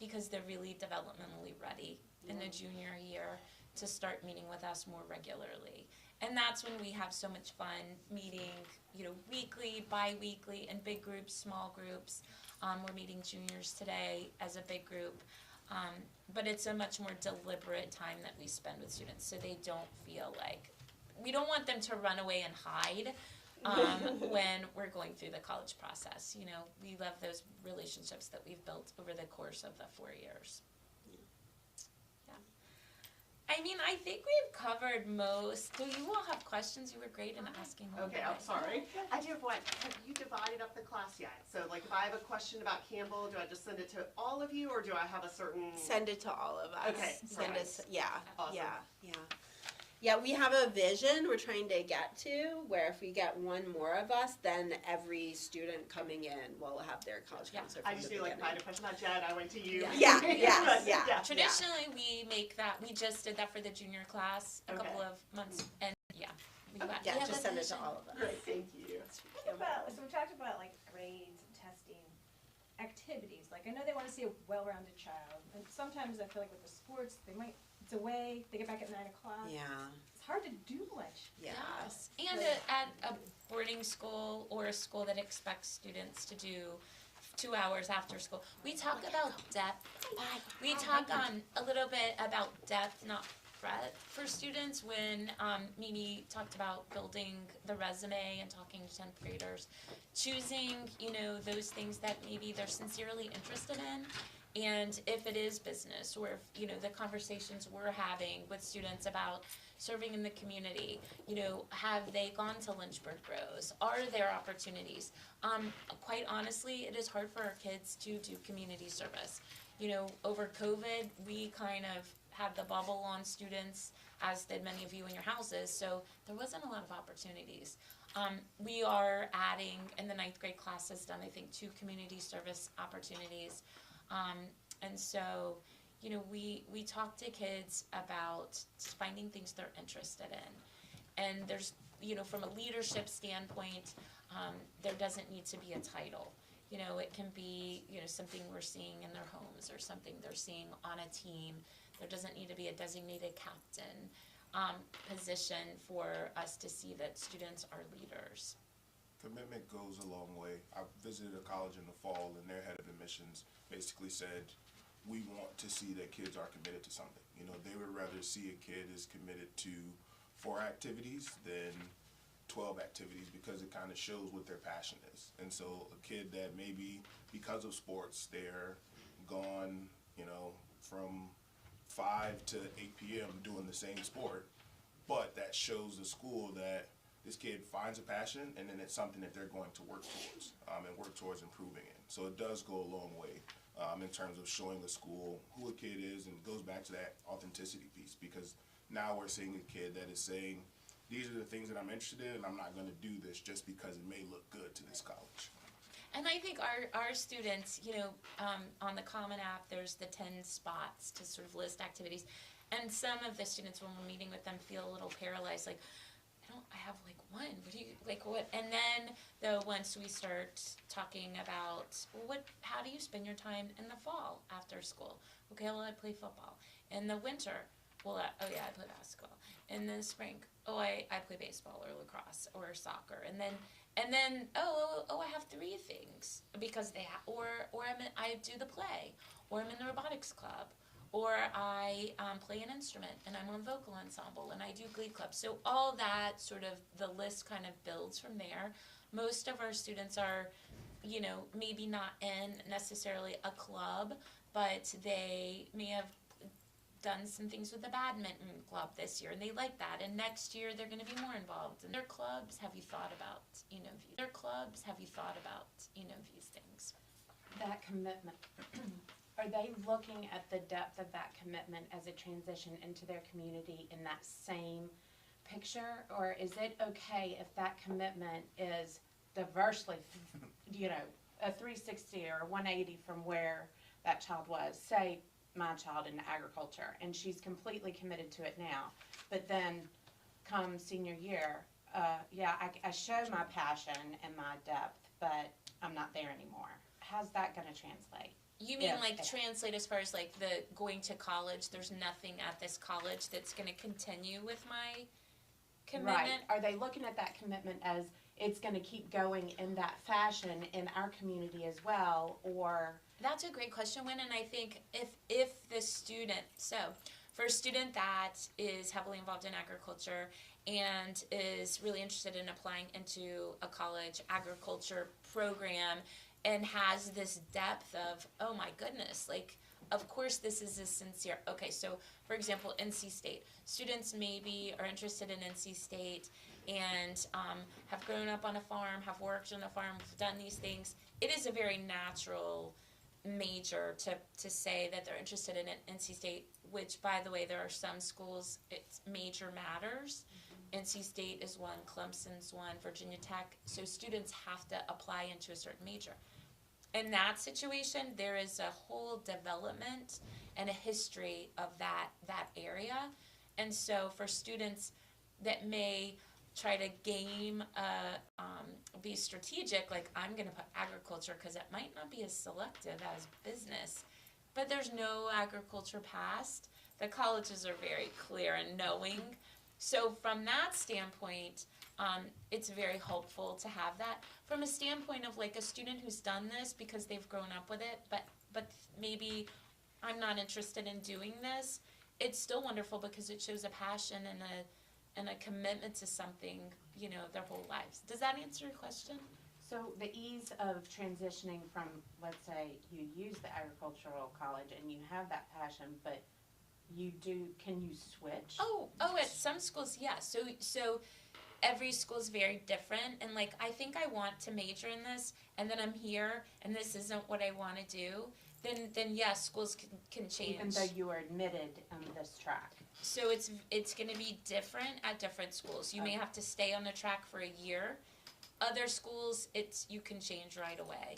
because they're really developmentally ready in the junior year to start meeting with us more regularly. And that's when we have so much fun meeting, weekly, bi-weekly, in big groups, small groups. We're meeting juniors today as a big group. But it's a much more deliberate time that we spend with students, so they don't feel like, we don't want them to run away and hide when we're going through the college process. We love those relationships that we've built over the course of the 4 years. I mean, I think we've covered most. Do you all have questions? You were great in asking. Okay, I'm sorry. I do have one. Have you divided up the class yet? So, like, if I have a question about Campbell, do I just send it to all of you, or do I have a certain? Send it to all of us. Okay, Send perfect. us, yeah, Awesome. yeah. Yeah, we have a vision we're trying to get to, where if we get one more of us, then every student coming in will have their college Yeah. counselor I from just the feel like if I had beginning. a question about Jed, I went to you. Yeah, But, yeah. Traditionally, we make that. We just did that for the junior class a Okay. couple of months, and we Yeah, have just a send it to vision. all of us. Great, thank you. So we talked about like grades and testing, activities. Like I know they want to see a well-rounded child, and sometimes I feel like with the sports, it's away. They get back at 9 o'clock. Yeah, It's hard to do much. yeah. Yes, and at a boarding school or a school that expects students to do 2 hours after school, we talk about depth. We talk a little bit about depth, not breadth, for students. When Mimi talked about building the resume and talking to 10th graders, choosing those things that maybe they're sincerely interested in. And if it is business, or if, the conversations we're having with students about serving in the community, have they gone to Lynchburg Grows? Are there opportunities? Quite honestly, it is hard for our kids to do community service. Over COVID, we kind of had the bubble on students, as did many of you in your houses, so there wasn't a lot of opportunities. We are adding, in the 9th grade class has done, I think, 2 community service opportunities. And so, we talk to kids about finding things they're interested in. And there's, from a leadership standpoint, there doesn't need to be a title. You know, it can be, you know, something we're seeing in their homes or something they're seeing on a team. There doesn't need to be a designated captain position for us to see that students are leaders. Commitment goes a long way. I visited a college in the fall, and their head of admissions basically said, we want to see that kids are committed to something. You know, they would rather see a kid is committed to 4 activities than 12 activities, because it kind of shows what their passion is. And so a kid that maybe because of sports, they're gone, you know, from 5 to 8 p.m. doing the same sport, but that shows the school that this kid finds a passion, and then it's something that they're going to work towards and work towards improving in. So it does go a long way in terms of showing the school who a kid is, and it goes back to that authenticity piece, because now we're seeing a kid that is saying, these are the things that I'm interested in, and I'm not going to do this just because it may look good to this college. And I think our students, you know, on the Common App, there's the 10 spots to sort of list activities. And some of the students, when we're meeting with them, feel a little paralyzed, like, I have like one, what do you, like what? And then, though, once we start talking about, well, how do you spend your time in the fall after school? Okay, well, I play football. In the winter, well, I play basketball. In the spring, I play baseball or lacrosse or soccer. And then, I have 3 things because or I do the play, or I'm in the robotics club, or I play an instrument and I'm on vocal ensemble and I do glee club. So all that sort of, the list kind of builds from there. Most of our students are, you know, maybe not in necessarily a club, but they may have done some things with the badminton club this year and they like that, and next year they're going to be more involved in their clubs. Have you thought about, you know, these things? That commitment, are they looking at the depth of that commitment as a transition into their community in that same picture? Or is it okay if that commitment is diversely, you know, a 360 or 180 from where that child was? Say my child in agriculture, and she's completely committed to it now, but then come senior year, I show my passion and my depth, but I'm not there anymore. How's that going to translate? You mean translate as far as like the going to college, there's nothing at this college that's going to continue with my commitment? Right. Are they looking at that commitment as it's going to keep going in that fashion in our community as well, or? That's a great question, Wynn, and I think if the student, so for a student that is heavily involved in agriculture and is really interested in applying into a college agriculture program and has this depth of, oh my goodness, like, of course this is a sincere, okay, so for example, NC State. Students maybe are interested in NC State and have grown up on a farm, have worked on a farm, have done these things. It is a very natural major to say that they're interested in NC State, which, by the way, there are some schools, it's major matters. NC State is one, Clemson's one, Virginia Tech. So students have to apply into a certain major. In that situation, there is a whole development and a history of that area. And so for students that may try to game, be strategic, like I'm going to put agriculture because it might not be as selective as business, but there's no agriculture past. The colleges are very clear in knowing. So from that standpoint, it's very helpful to have that. From a standpoint of like a student who's done this because they've grown up with it, but maybe I'm not interested in doing this, it's still wonderful because it shows a passion and a commitment to something, you know, their whole lives. Does that answer your question? So the ease of transitioning from, let's say, you use the agricultural college and you have that passion, but can you switch? Oh, at some schools, yeah. So every school's very different, and like I think I want to major in this, and then I'm here, and this isn't what I want to do. Then yes, schools can change. Even though you are admitted on this track. So it's going to be different at different schools. You may have to stay on the track for a year. Other schools, you can change right away.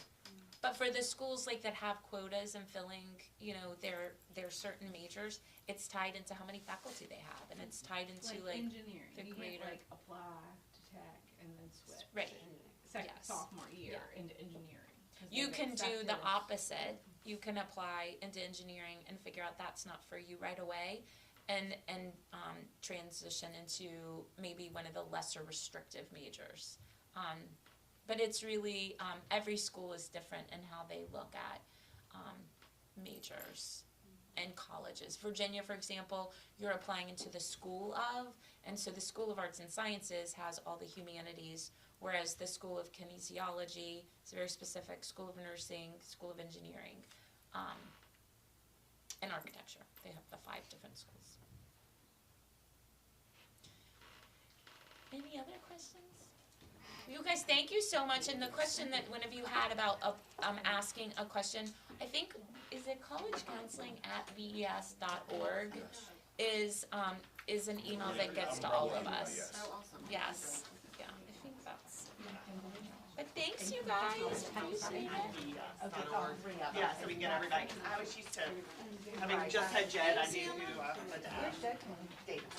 But for the schools like that have quotas and filling, you know, their certain majors, it's tied into how many faculty they have, and it's tied into like engineering. the You greater. can't, like, apply to tech and then switch. Right. in Yes. sophomore year Yeah. into engineering. You can do the Accepted. opposite. You can apply into engineering and figure out that's not for you right away, and transition into maybe one of the lesser restrictive majors. But it's really every school is different in how they look at majors and colleges. Virginia, for example, you're applying into the School of, and so the School of Arts and Sciences has all the humanities, whereas the School of Kinesiology is very specific, School of Nursing, School of Engineering, and Architecture. They have the 5 different schools. Any other questions? You guys, thank you so much. And the question that one of you had about asking a question, I think, is it collegecounseling@ves.org? Is an email that gets to all of us. Yes. Oh, awesome. Yes. Yeah, I think that's. But thanks, you guys. Appreciate it. Yeah, so we can get everybody, 'cause I was used to, having just had Jed, I knew who, the dad.